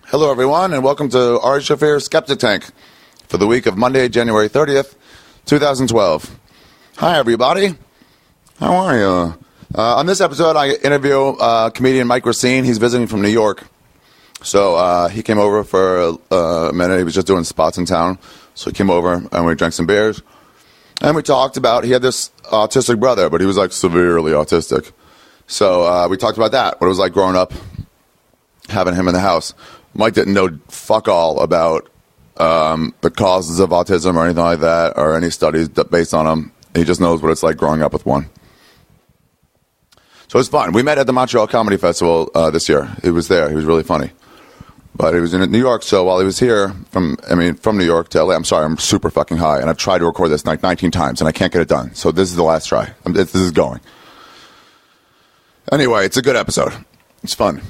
Hello, everyone, and welcome to Ari Shaffir Skeptic Tank for the week of Monday, January 30th, 2012. Hi, everybody. How are you? On this episode, I interview comedian Mike Recine. He's visiting from New York. So he came over for a minute. He was just doing spots in town. So he came over, and we drank some beers. And we talked about, he had this autistic brother, but he was like severely autistic. So we talked about that, what it was like growing up, having him in the house. Mike didn't know fuck all about the causes of autism or anything like that, or any studies based on them. He just knows what it's like growing up with one. So it was fun. We met at the Montreal Comedy Festival this year. He was there. He was really funny. But he was in New York, so while he was here, from New York to LA, I'm sorry, I'm super fucking high, and I've tried to record this like 19 times, and I can't get it done. So this is the last try. This is going. Anyway, it's a good episode. It's fun.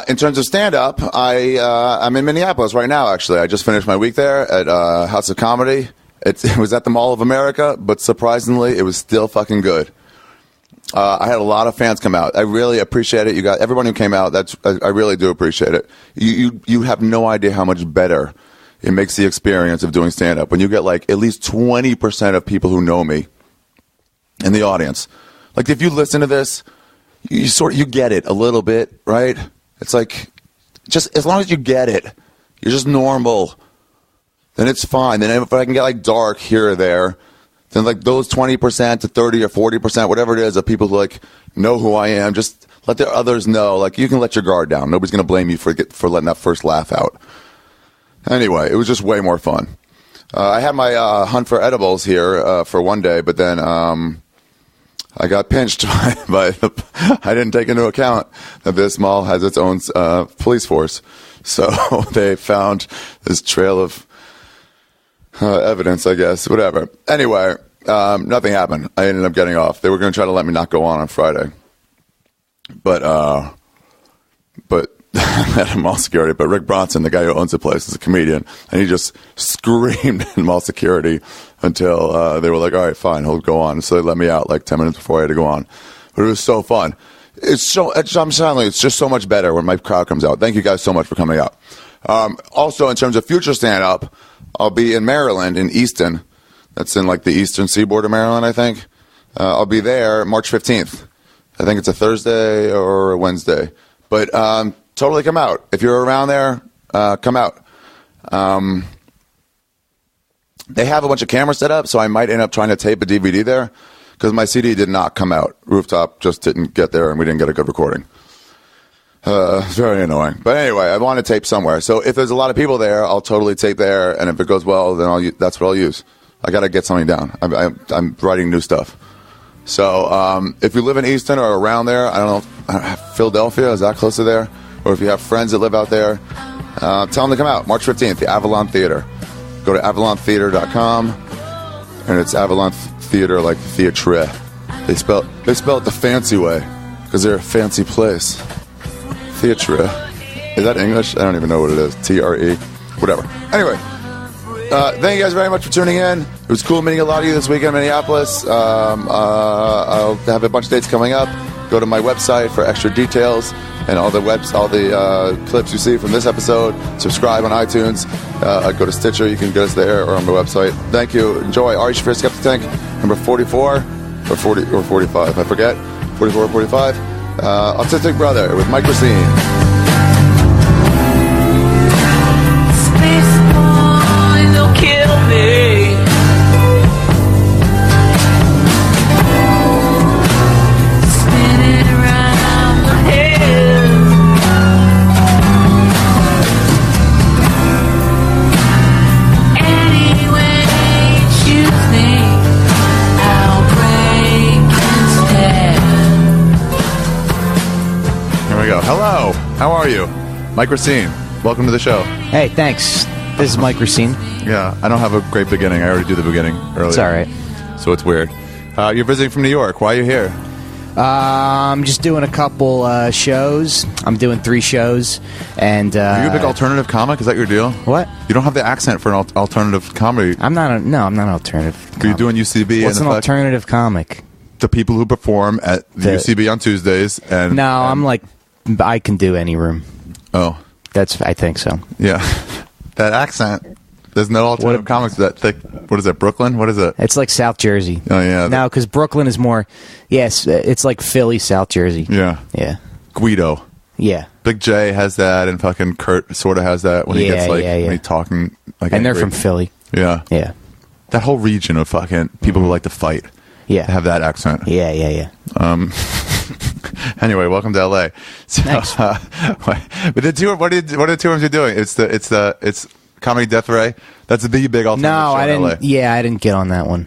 In terms of stand-up, I'm in Minneapolis right now, actually. I just finished my week there at House of Comedy. It was at the Mall of America, but surprisingly, it was still fucking good. I had a lot of fans come out. I really appreciate it. You got everyone who came out. I really do appreciate it. You have no idea how much better it makes the experience of doing stand-up when you get like at least 20% of people who know me in the audience. Like if you listen to this, you get it a little bit, right? It's like, just as long as you get it, you're just normal, then it's fine. Then if I can get like dark here or there, then like those 20% to 30 or 40%, whatever it is, of people who like know who I am, just let the others know. Like you can let your guard down. Nobody's gonna blame you for letting that first laugh out. Anyway, it was just way more fun. I had my hunt for edibles here for one day, but then I got pinched by I didn't take into account that this mall has its own police force. So they found this trail of evidence, I guess, whatever. Anyway, nothing happened. I ended up getting off. They were going to try to let me not go on Friday. But at mall security. But Rick Bronson, the guy who owns the place, is a comedian, and he just screamed in mall security until they were like, all right, fine, he'll go on. So they let me out like 10 minutes before I had to go on. But it was so fun. I'm telling you, it's just so much better when my crowd comes out. Thank you guys so much for coming out. Also, in terms of future stand-up, I'll be in Maryland, in Easton. That's in like the eastern seaboard of Maryland, I think. I'll be there March 15th. I think it's a Thursday or a Wednesday. But totally come out. If you're around there, come out. They have a bunch of cameras set up, so I might end up trying to tape a DVD there because my CD did not come out. Rooftop just didn't get there, and we didn't get a good recording. Very annoying. But anyway, I want to tape somewhere. So if there's a lot of people there, I'll totally tape there, and if it goes well, then that's what I'll use. I got to get something down. I'm writing new stuff. So if you live in Easton or around there, I don't know, Philadelphia, is that close to there? Or if you have friends that live out there, tell them to come out. March 15th, the Avalon Theater. Go to avalontheater.com, and it's Avalon Theater like theatre. They spell it the fancy way because they're a fancy place. Theatre. Is that English? I don't even know what it is. TRE. Whatever. Anyway, thank you guys very much for tuning in. It was cool meeting a lot of you this weekend in Minneapolis. I'll have a bunch of dates coming up. Go to my website for extra details and all the clips you see from this episode. Subscribe on iTunes. Go to Stitcher. You can get us there or on my website. Thank you. Enjoy. Ari Shaffir Skeptic Tank, number 44 or 40 or 45. I forget. 44 or 45. Autistic Brother with Mike Recine. Space boy, don't kill me. Spinning around my head. Any way you choose me, I'll break instead. Here we go. Hello. How are you? Mike Recine. Welcome to the show. Hey, thanks. This is Mike Recine. Yeah, I don't have a great beginning. I already do the beginning earlier. It's all right. So it's weird. You're visiting from New York. Why are you here? I'm just doing a couple shows. I'm doing 3 shows. And Are you a big alternative comic? Is that your deal? What? You don't have the accent for an alternative comedy. I'm not an alternative comic. Are you doing UCB? What's an alternative comic? The people who perform at the UCB on Tuesdays. And I'm like, I can do any room. Oh. I think so. Yeah. That accent. There's no alternative comics that thick. What is it, Brooklyn? What is it? It's like South Jersey. Oh, yeah. No, because Brooklyn is more... Yes, it's like Philly, South Jersey. Yeah. Yeah. Guido. Yeah. Big J has that, and fucking Kurt sort of has that when he gets like when he's talking like. And they're angry. from Philly. Yeah. Yeah. That whole region of fucking people who like to fight. Yeah. Have that accent. Yeah. Anyway, welcome to LA. So, Thanks. but the tour. What are the tours you're doing? It's Comedy Death Ray. That's a big alternative No, show I in LA. didn't. Yeah, I didn't get on that one.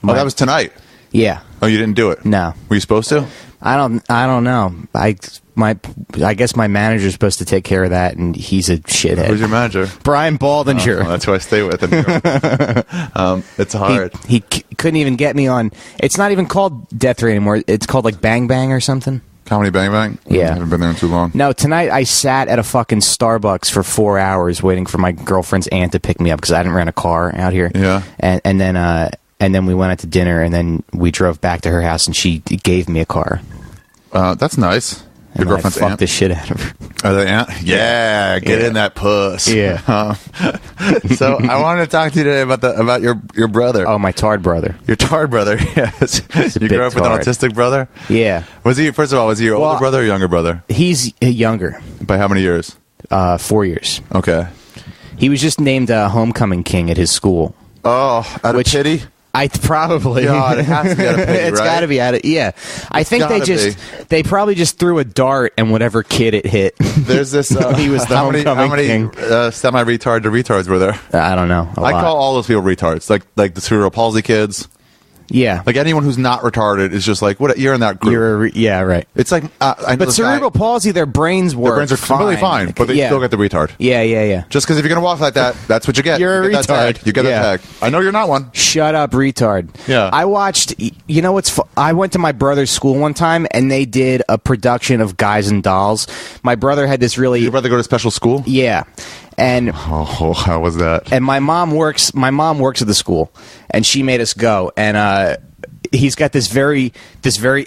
Oh, that was tonight. Yeah. Oh, you didn't do it? No. Were you supposed to? I don't know. I guess my manager's supposed to take care of that, and he's a shithead. Who's your manager? Brian Baldinger. Oh, that's who I stay with. It's hard. He couldn't even get me on. It's not even called Death Ray anymore. It's called like Bang Bang or something. Comedy Bang Bang? Yeah. I haven't been there in too long. No, tonight I sat at a fucking Starbucks for 4 hours waiting for my girlfriend's aunt to pick me up because I hadn't rent a car out here. Yeah. And then we went out to dinner, and then we drove back to her house, and she gave me a car. That's nice. Your And girlfriend's I fucked aunt? the shit out of her. Are they aunt? Yeah, get in that puss. Yeah. So I wanted to talk to you today about your brother. Oh, my tard brother. Your tard brother, yes. You big grew up with an tard. autistic brother? Yeah. Was he your older Well, brother or younger brother? He's younger. By how many years? 4 years. Okay. He was just named homecoming king at his school. Oh, out of pity? I probably. God, it has to be out of pity, It's right? got to be out of. Yeah, I think they probably just threw a dart and whatever kid it hit. There's this. He was the how many homecoming king. semi-retard to retards were there? I don't know. I call all those people retards, like the cerebral palsy kids. Yeah, Like anyone who's not retarded is just like, what? You're in that group. yeah, right. It's like, I know But this cerebral guy, palsy, their brains work. their brains are completely fine, but they still get the retard. Yeah. Just because if you're going to walk like that, that's what you get. You're you a get that retard. tag. You get Yeah. that tag. I know you're not one. Shut up, retard. Yeah. I watched. You know what's? I went to my brother's school one time, and they did a production of Guys and Dolls. My brother had this really. Your brother go to special school? Yeah, and Oh, how was that? and my mom works at the school, and she made us go. And he's got this very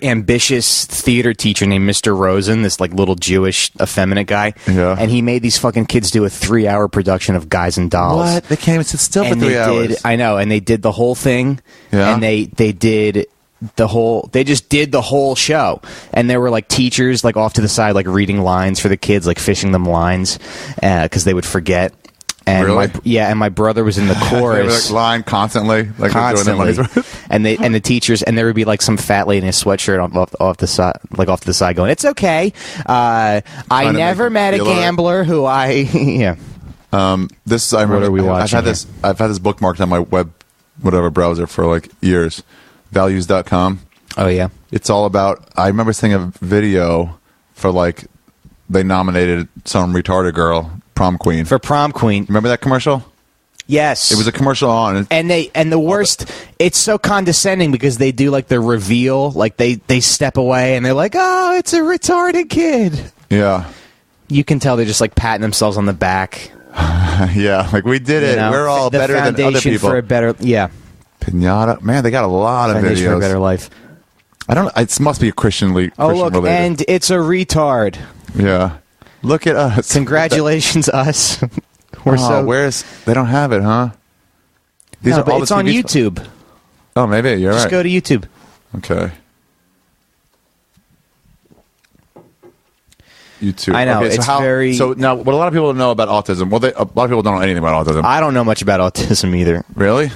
ambitious theater teacher named Mr. Rosen, this like little Jewish effeminate guy. Yeah. And he made these fucking kids do a 3-hour production of Guys and Dolls. What? They can't even sit still for And 3 hours. did, I know, and they did the whole thing. Yeah. And they did they just did the whole show, and there were like teachers like off to the side like reading lines for the kids, like fishing them lines because they would forget. And Really? and my brother was in the They were chorus like lying constantly, like they're doing their money's constantly, worth. and the teachers, and there would be like some fat lady in a sweatshirt off the side, like off to the side, going, "It's okay. I to never make met a them feel all right." gambler who I yeah." This I remember. are we watching I've had this bookmarked on my web, whatever browser for like years. Values.com. Oh yeah. It's all about. I remember seeing a video for like they nominated some retarded girl prom queen. For prom queen. Remember that commercial? Yes. It was a commercial on. And the worst, it's so condescending because they do like the reveal, like they step away and they're like, "Oh, it's a retarded kid." Yeah. You can tell they're just like patting themselves on the back. Yeah, like we did it. You know? We're all The better than other foundation people. for a better, yeah, Pinata, man, they got a lot of foundation for a videos. better life. I don't. It must be a Christian Oh Christian look, related. and it's a retard. Yeah, look at us. Congratulations, us. We're so. They don't have it, huh? These No, are but all it's the on TV YouTube. Oh, maybe you're Just right. go to YouTube. Okay. YouTube. I know, Okay, it's very- So now, what a lot of people know about autism. Well, a lot of people don't know anything about autism. I don't know much about autism either. Really?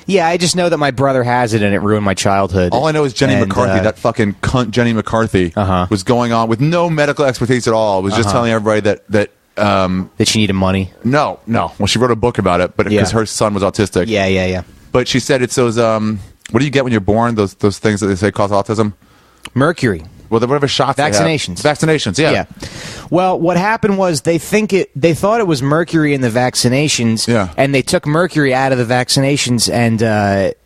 Yeah, I just know that my brother has it and it ruined my childhood. All I know is Jenny And, McCarthy, that fucking cunt Jenny McCarthy, was going on with no medical expertise at all. Was just telling everybody that that she needed money. no. Well, she wrote a book about it, but because Yeah. her son was autistic. Yeah. But she said it's those. What do you get when you're born? Those things that they say cause autism. Mercury. Well, whatever shots. Vaccinations. They have. Vaccinations. Yeah. Yeah. Well, what happened was they thought it was mercury in the vaccinations, Yeah. and they took mercury out of the vaccinations, and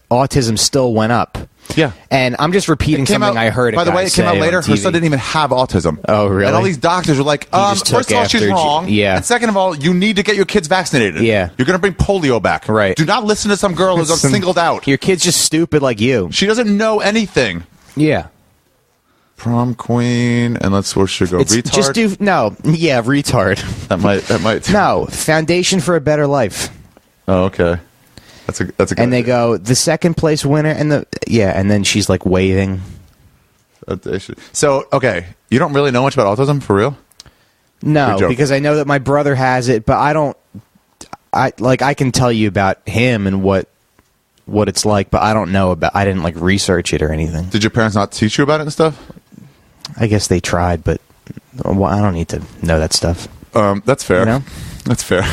autism still went up. Yeah. And I'm just repeating something I heard. By the way, it came out later. Her son didn't even have autism. Oh, really? And all these doctors were like, just took first of all, she's after wrong. yeah. And second of all, you need to get your kids vaccinated. Yeah. You're going to bring polio back. Right. Do not listen to some girl who's singled out. Your kid's just stupid like you. She doesn't know anything. Yeah. Prom queen, and let's where should go? Retard. Just do retard. That might. No, foundation for a better life. Oh, okay. That's a good And they idea. go the second place winner, and and then she's like waving. So okay, you don't really know much about autism for real? No, Good joke. because I know that my brother has it, but I don't. I can tell you about him and what it's like, but I don't know about. I didn't like research it or anything. Did your parents not teach you about it and stuff? I guess they tried, but well, I don't need to know that stuff. That's fair. You know? That's fair.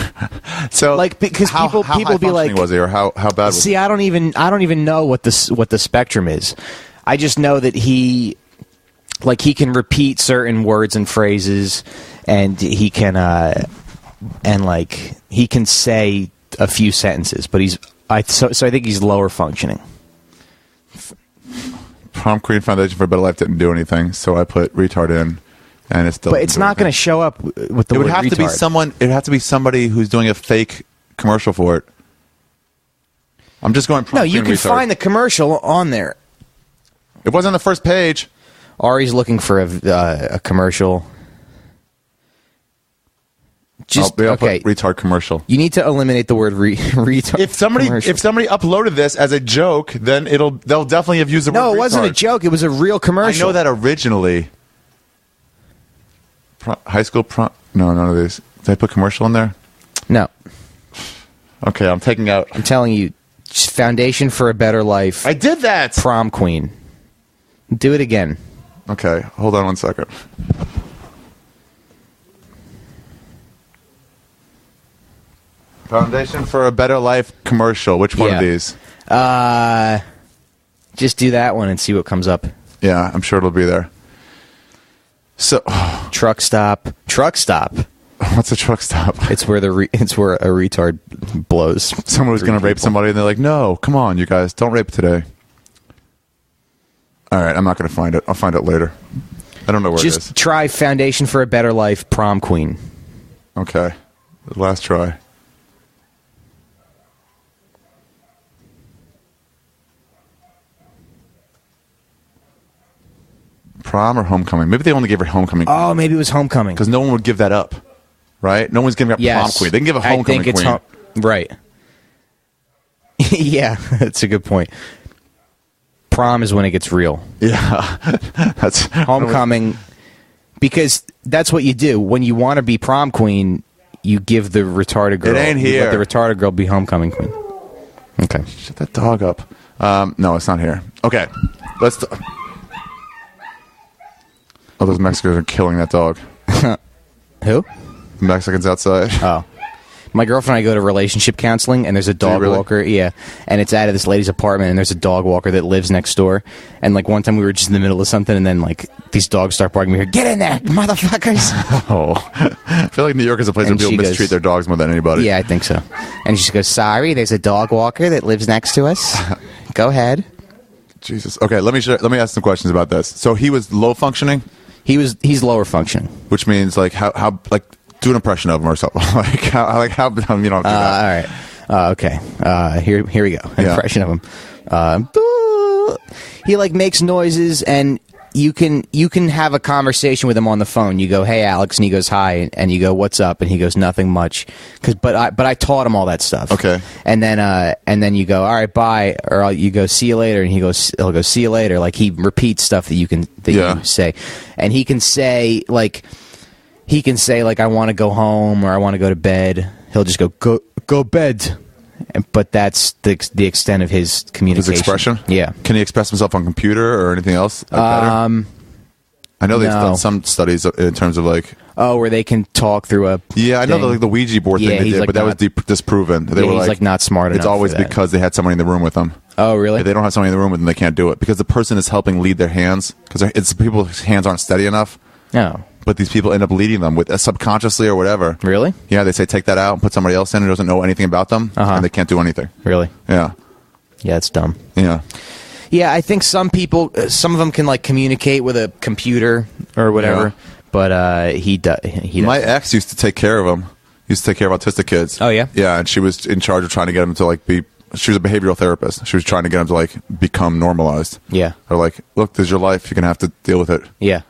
So, Like, because how people high be like, functioning was he, or how bad was see, I don't even know what the spectrum is. I just know that he can repeat certain words and phrases, and he can he can say a few sentences, but so I think he's lower functioning. Prom Queen Foundation for a Better Life didn't do anything, so I put retard in, and it's still. But it's not going to show up with the It word would have retard. to be someone. It would have to be somebody who's doing a fake commercial for it. I'm just going. Prom No, you Queen can retard. find the commercial on there. It wasn't on the first page. Ari's looking for a commercial. Just I'll okay. put retard commercial. You need to eliminate the word retard. If somebody commercial. uploaded this as a joke, then they'll definitely have used the word. No, it wasn't a retard. joke. It was a real I commercial. know that originally. High school prom. No, none of these. Did I put commercial in there? No, Okay, I'm taking out. I'm telling you, just Foundation for a Better Life. I did that. Prom queen. Do it again. Okay, hold on 1 second. Foundation for a Better Life commercial. Which one of Yeah. these? Just do that one and see what comes up. Yeah, I'm sure it'll be there. So, Truck stop. Truck stop. what's a truck stop? It's where it's where a retard blows. Someone was going to rape somebody, and they're like, "No, come on, you guys, don't rape today." All right, I'm not going to find it. I'll find it later. I don't know where it is. Just try Foundation for a Better Life prom queen. Okay, last try. Prom or homecoming? Maybe they only gave her homecoming Oh, maybe it was homecoming. because no one would give that up, right? No one's giving up prom queen. They can give a homecoming I think it's queen. right. Yeah, that's a good point. Prom is when it gets real. Yeah, that's Homecoming, because that's what you do when you want to be prom queen. You give the retarded girl. It ain't You here. let the retarded girl be homecoming queen. Okay. Shut that dog up. No, it's not here. Okay, let's. Oh, those Mexicans are killing that dog. Who? The Mexicans outside. Oh. My girlfriend and I go to relationship counseling, and there's a dog really? walker. Yeah, and it's out of this lady's apartment, and there's a dog walker that lives next door. And like one time we were just in the middle of something, and then like these dogs start barking. We hear, "Get in there, motherfuckers!" Oh, I feel like New York is a place where And people she mistreat goes- their dogs more than anybody. Yeah, I think so. And she goes, "Sorry, there's a dog walker that lives next to us. Go ahead." Jesus. Okay, let me ask some questions about this. So he was low functioning, He's lower functioning. which means like how like do an impression of him or something. like how you don't do All that. right. Okay. Here we go. An Yeah. impression of him. He like makes noises, and you can have a conversation with him on the phone. You go, "Hey, Alex," and he goes, "Hi," and you go, "What's up?" and he goes, "Nothing much." But I taught him all that stuff. Okay. And then you go, "All right, bye," or you go, "See you later," and he'll go, "See you later." Like he repeats stuff that you say, and he can say like. I want to go home or I want to go to bed. He'll just go bed. But that's the extent of his communication. His expression. Yeah. Can he express himself on computer or anything else? Better? I know they've no. done some studies in terms of like. Oh, where they can talk through a. Yeah, I know thing. like the Ouija board Yeah, thing they he's, did, like, but that was not- disproven. They Yeah, were he's, like, not smart It's enough always for that. because they had somebody in the room with them. Oh, really? If they don't have somebody in the room with them, they can't do it because the person is helping lead their hands because it's people's hands aren't steady enough. No. But these people end up leading them with subconsciously or whatever. Really? Yeah, they say take that out and put somebody else in who doesn't know anything about them, and they can't do anything. Really? Yeah, Yeah, it's dumb. yeah. Yeah, I think some people, some of them can like communicate with a computer or whatever. Yeah. But he does. My ex used to take care of them. Used to take care of autistic kids. Oh, yeah? Yeah, and she was in charge of trying to get them to like be she was a behavioral therapist. She was trying to get him to like become normalized. Yeah. Or like, look, this is your life. You're gonna have to deal with it. Yeah.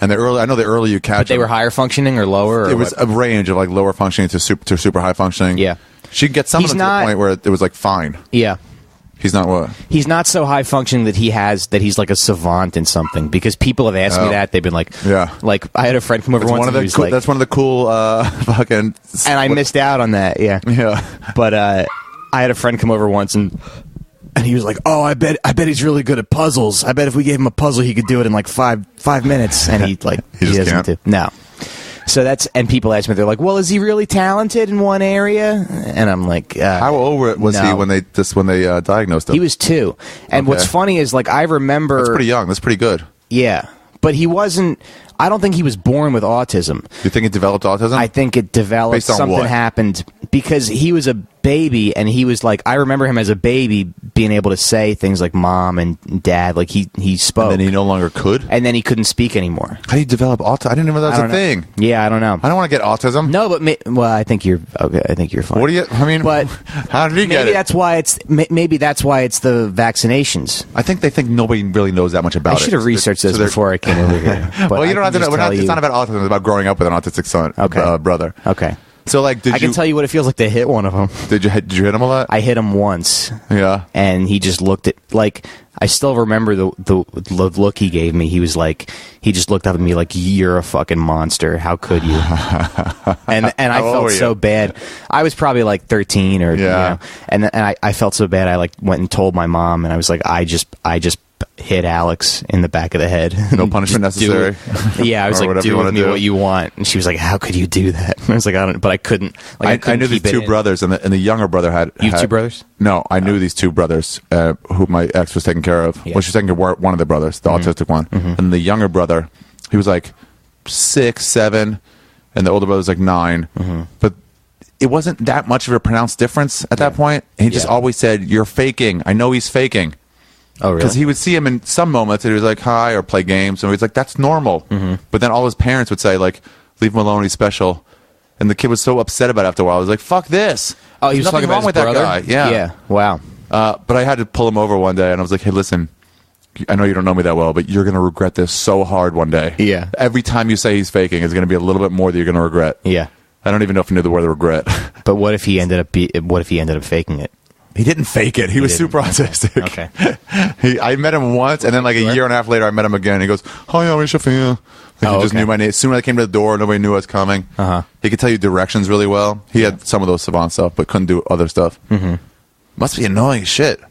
And the early you catch. But they them, were higher functioning or lower? Or it was what? a range of like lower functioning to super high functioning. Yeah. She could get some of them to the point where it was like fine. Yeah. He's not what? He's not so high functioning that he's like a savant in something, because people have asked me that. They've been like, Yeah. Like I had a friend come over once and he was like, that's one of the cool fucking. and I missed out on that. Yeah. Yeah. But I had a friend come over once and he was like, "Oh, I bet he's really good at puzzles. I bet if we gave him a puzzle, he could do it in like five minutes." And he just doesn't can't? no. So and people ask me, they're like, "Well, is he really talented in one area?" And I'm like, How old was he no. when they diagnosed him? He was 2. And what's funny is like I remember That's pretty young. That's pretty good. Yeah, but he wasn't. I don't think he was born with autism. You think he developed autism? I think it developed. Based on Something what? happened because he was a baby, and he was like, I remember him as a baby being able to say things like "mom" and "dad." Like he spoke, And then he no longer could. and then he couldn't speak anymore. How do you develop autism? I didn't even know that I was a don't know. thing. Yeah, I don't know. I don't want to get autism. No, but well, I think you're okay. I think you're fine. What do you? I mean, But how did he get maybe it? that's why it's maybe that's why it's the vaccinations. I think they think nobody really knows that much about I it. should have researched So this they're- before I came over here. But Well, you I don't have can to know. just tell It's not about autism. It's about growing up with an autistic son, Okay. brother. Okay. So, like, I can tell you what it feels like to hit one of them. Did you hit him a lot? I hit him once. Yeah. And he just looked at, like, I still remember the look he gave me. He was like, he just looked up at me like, "You're a fucking monster. How could you?" and I How old felt were so you? bad. I was probably like 13 or, Yeah. and I felt so bad. I like went and told my mom, and I was like, I just hit Alex in the back of the head. No punishment Just do necessary? it. Yeah, I was Or like, whatever you do with wanna me do. what you want. And she was like, how could you do that? And I was like, I don't, but I couldn't. Like, I couldn't knew these keep it two in. brothers, and the younger brother had. You have had- two brothers? No, I knew these two brothers who my ex was taking care of. Yeah. Mm-hmm. Well, she was taking care of one of the brothers, the autistic one. And the younger brother, he was like 6, 7, and the older brother was like 9. But it wasn't that much of a pronounced difference at that point. And he just Yeah. always said, "You're faking. I know he's faking." Oh, really? Because he would see him in some moments and he was like, "Hi," or play games. And he was like, "That's normal." But then all his parents would say, like, "Leave him alone, he's special." And the kid was so upset about it after a while. I was like, "Fuck this." Oh, he was There's nothing talking about wrong his with brother? that guy. Yeah. Yeah. Wow. But I had to pull him over one day and I was like, "Hey, listen, I know you don't know me that well, but you're going to regret this so hard one day. Yeah. Every time you say he's faking, it's going to be a little bit more that you're going to regret." Yeah. I don't even know if he knew the word regret. But what if he ended up faking it? He didn't fake it. He was didn't. super autistic. Okay. I met him once, and then like a year and a half later, I met him again. He goes, "Hi, Ari Shaffir." Like, Oh, he just okay. knew my name. As soon as I came to the door, nobody knew I was coming. He could tell you directions really well. He had some of those savant stuff, but couldn't do other stuff. Must be annoying as shit.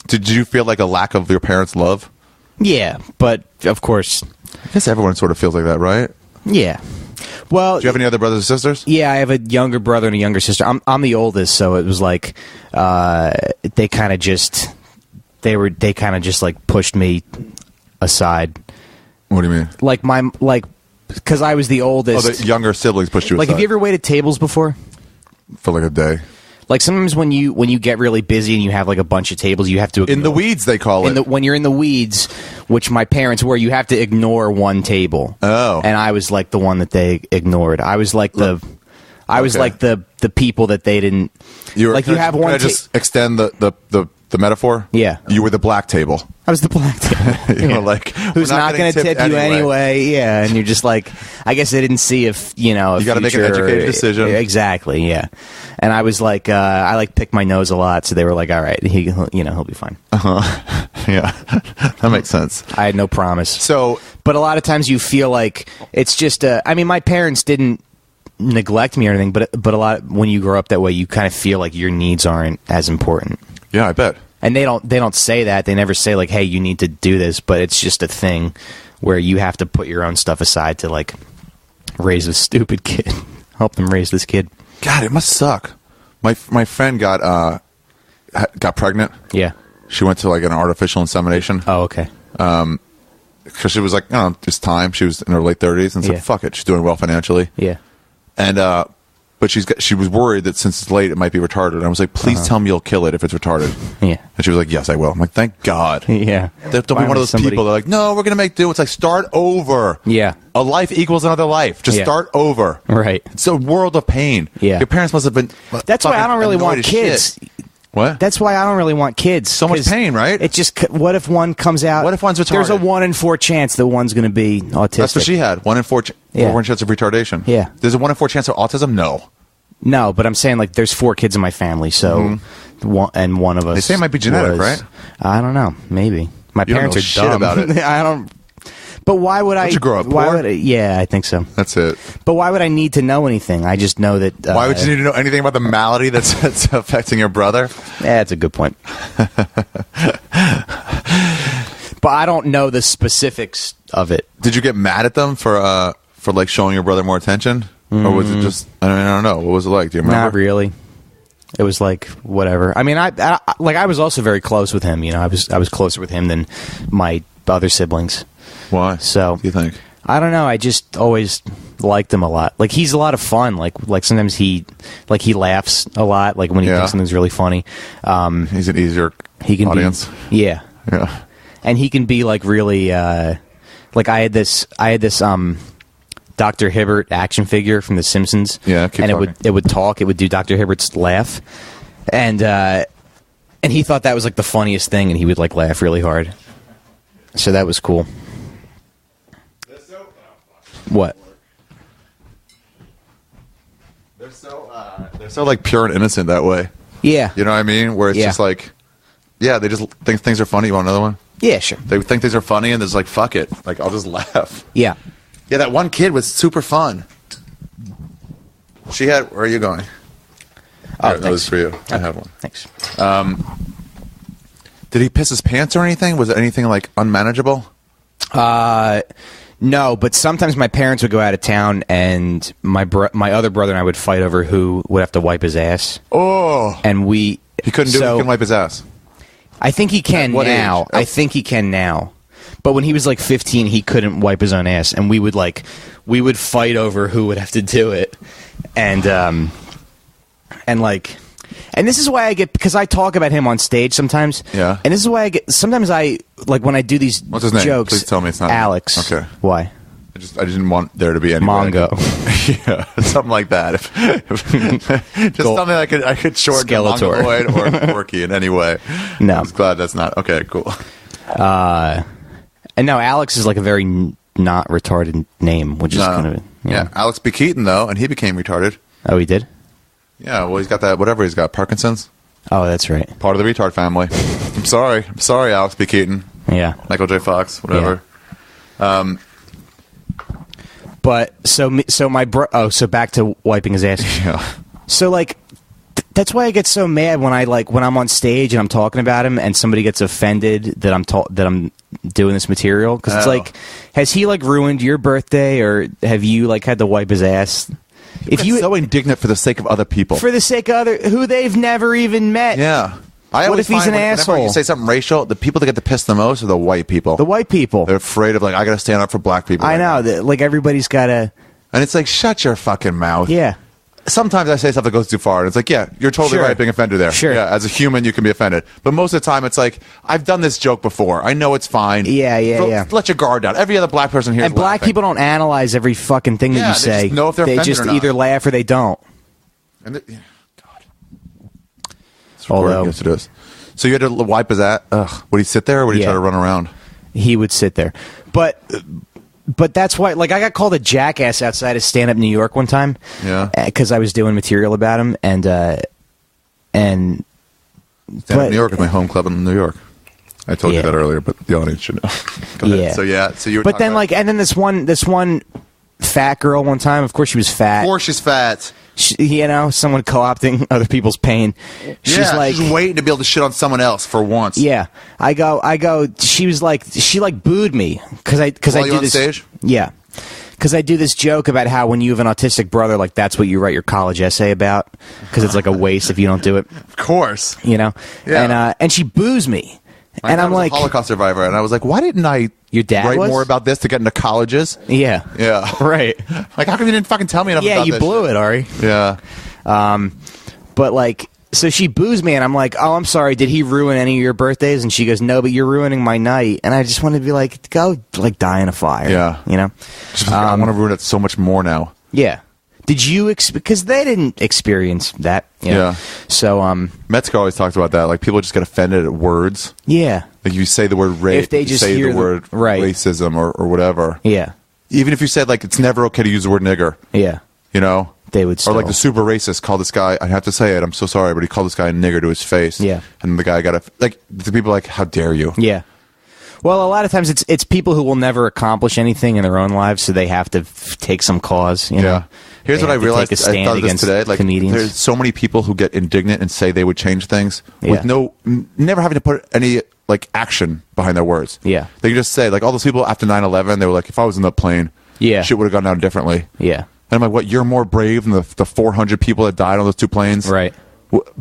Did you feel like a lack of your parents' love? Yeah, but of course, I guess everyone sort of feels like that, right? yeah. Well, Do you have any other brothers or sisters? yeah, I have a younger brother and a younger sister. I'm the oldest, so it was like they kind of just like pushed me aside. What do you mean? Like because I was the Oh, oldest. the younger siblings pushed you Like, aside have you ever waited tables before? for like a day. Like sometimes when you get really busy and you have like a bunch of tables, you have to In the weeds, they call it. when you're in the weeds, which my parents were, you have to ignore one table. Oh. And I was like the one that they ignored. I was like the people that they didn't. Like you have Can one. I just extend the metaphor? Yeah. You were the black table. I was the black table. You know, like, Who's we're not going to getting tip tipped you anyway? Yeah, and you're just like, I guess they didn't see if You gotta make an educated decision. Exactly, yeah. And I was like, I like pick my nose a lot, so they were like, all right, he'll be fine. Yeah, that makes sense. I had no promise. So, But a lot of times you feel like it's just I mean, my parents didn't neglect me or anything, but a lot when you grow up that way, you kind of feel like your needs aren't as important. yeah, I bet. And they don't say that. They never say like, "Hey, you need to do this," but it's just a thing where you have to put your own stuff aside to like raise a stupid kid, help them raise this kid. God, it must suck. My friend got pregnant. Yeah. She went to like an artificial insemination Oh, okay. because she was like, "Oh, it's time." She was in her late 30s and said, Yeah. "Fuck it." She's doing well financially. Yeah. And but she was worried that since it's late, it might be retarded. And I was like, "Please tell me you'll kill it if it's retarded." Yeah. And she was like, "Yes, I will." I'm like, "Thank God." Yeah. Don't be one of those people that are like, "No, we're gonna make do." It's like, start over. Yeah. A life equals another life. Just Yeah. start over. Right. It's a world of pain. Yeah. Your parents must have been. That's why I fucking don't really annoyed want as kids. shit. What? That's why I don't really want kids. So much 'cause pain, right? It just. What if one comes out? What if one's retarded? There's a 1 in 4 chance that one's going to be autistic. That's what she had. 1 in 4 Yeah. 1 chance of retardation. Yeah. There's a 1 in 4 chance of autism? No. No, but I'm saying like there's 4 kids in my family, so one of us. They say it might be genetic, was- right? I don't know. Maybe my You don't parents know are shit dumb about it. I don't. But why would I? you grow up why poor? would I, yeah, I think so. That's it. But why would I need to know anything? I just know that. Why would you need to know anything about the malady that's affecting your brother? Yeah, that's a good point. But I don't know the specifics of it. Did you get mad at them for like showing your brother more attention? Or was it just, I don't know. What was it like? Do you remember? Not really. It was like whatever. I mean, I was also very close with him. You know, I was closer with him than my other siblings. Why? So do you think? I don't know. I just always liked him a lot. Like he's a lot of fun. Like sometimes he laughs a lot. Like when he thinks something's really funny. He's an easier audience. Yeah. Yeah. And he can be like really like I had this Dr. Hibbert action figure from The Simpsons. Yeah, keep and talking. it would talk. It would do Dr. Hibbert's laugh, and he thought that was like the funniest thing, and he would like laugh really hard. So that was cool. What? They're so like pure and innocent that way. Yeah. You know what I mean? Where it's Yeah. just like, yeah, they just think things are funny. You want another one? Yeah, sure. They think things are funny, and there's like, fuck it. Like, I'll just laugh. Yeah. Yeah, that one kid was super fun. She had. Where are you going? Oh, Here, that was thanks. for you. I have one. Thanks. Did he piss his pants or anything? Was it anything like unmanageable? No, but sometimes my parents would go out of town, and my other brother and I would fight over who would have to wipe his ass. Oh, And he couldn't do it. He couldn't wipe his ass. I think he can At what now. age? I think he can now. But when he was like 15, he couldn't wipe his own ass, and we would fight over who would have to do it, and this is why I get, because I talk about him on stage sometimes. Yeah. And this is why I get, sometimes I like when I do these What's his name? jokes. Please tell me it's not Alex. Okay. Why? I didn't want there to be any Mongo. yeah, something like that. Just something I could shorten to Skeletor. Mongoloid or Porky in any way. No. I was glad that's not okay. Cool. And no, Alex is like a very not retarded name, which is kind of Yeah, Alex B. Keaton though, and he became retarded. Oh, he did? Yeah, well, he's got that whatever he's got, Parkinson's. Oh, that's right. Part of the retard family. I'm sorry, Alex B. Keaton, Yeah. Michael J. Fox, whatever. But so back to wiping his ass. Yeah. So like that's why I get so mad when I'm on stage and I'm talking about him and somebody gets offended that I'm doing this material, because it's like, has he like ruined your birthday, or have you like had to wipe his ass? If you so indignant for the sake of other people. for the sake of other who they've never even met. Yeah. I What always if he's find an whenever asshole? you say something racial, the people that get the piss the most are the white people. The white people. They're afraid of, like, I got to stand up for black people. I right know now. that like everybody's got to. And it's like, shut your fucking mouth. Yeah. Sometimes I say stuff that goes too far, and it's like, yeah, you're totally Sure. right being offended there. Sure. Yeah, as a human, you can be offended. But most of the time, it's like, I've done this joke before. I know it's fine. Yeah, yeah. Let your guard down. Every other black person here And is black laughing. people don't analyze every fucking thing that Yeah, you they say. just know if they're they offended just or not. either laugh or they don't. And yeah, God. It's Although- yes, it is. So you had to wipe his ass? Ugh. Would he sit there, or would he Yeah. try to run around? He would sit there, but that's why. Like I got called a jackass outside of stand up New York one time. Yeah. Because I was doing material about him, and Stand Up New York is my home club in New York. I told you Yeah. that earlier, but the audience should know. Go ahead. Yeah. So you were But talking then about- and then this one fat girl one time. Of course she was fat. Of course she's fat. Someone co-opting other people's pain. She's like, she's waiting to be able to shit on someone else for once. yeah. I go. She was like, she like booed me because I While do you're on this. stage? Yeah. Because I do this joke about how when you have an autistic brother, like that's what you write your college essay about, because it's like a waste if you don't do it, Of course. you know. Yeah. And she boos me, My and dad I'm was like, a Holocaust survivor, and I was like, why didn't I Your dad write was? more about this to get into colleges? yeah, Yeah. right, Like, how come you didn't fucking tell me enough yeah, about you this blew shit? it, Ari. Yeah. But like, so she boos me, and I'm like, oh, I'm sorry. Did he ruin any of your birthdays? And she goes, no, but you're ruining my night. And I just wanted to be like, go like die in a fire. Yeah. you know. Just like, I want to ruin it so much more now. Yeah. Did you because they didn't experience that You know? Yeah. So Metzger always talked about that. Like, people just get offended at words. yeah. Like, you say the word rape, If they just say hear the word right. racism or whatever. Yeah. Even if you said, like, it's never okay to use the word nigger, Yeah. you know? They would Or, like, still- the super racist called this guy, I have to say it, I'm so sorry, but he called this guy a nigger to his face. Yeah. And the guy got a, like, the people are like, how dare you? Yeah. Well, a lot of times it's people who will never accomplish anything in their own lives, so they have to take some cause. You know? Yeah. Here's They what I have to realized. take a I stand thought of this against today. Like, comedians. there's so many people who get indignant and say they would change things with Yeah. never having to put any like action behind their words. Yeah. They can just say, like, all those people after 9/11, they were like, if I was in the plane, Yeah. shit would have gone down differently. Yeah. And I'm like, what? You're more brave than the 400 people that died on those two planes, Right.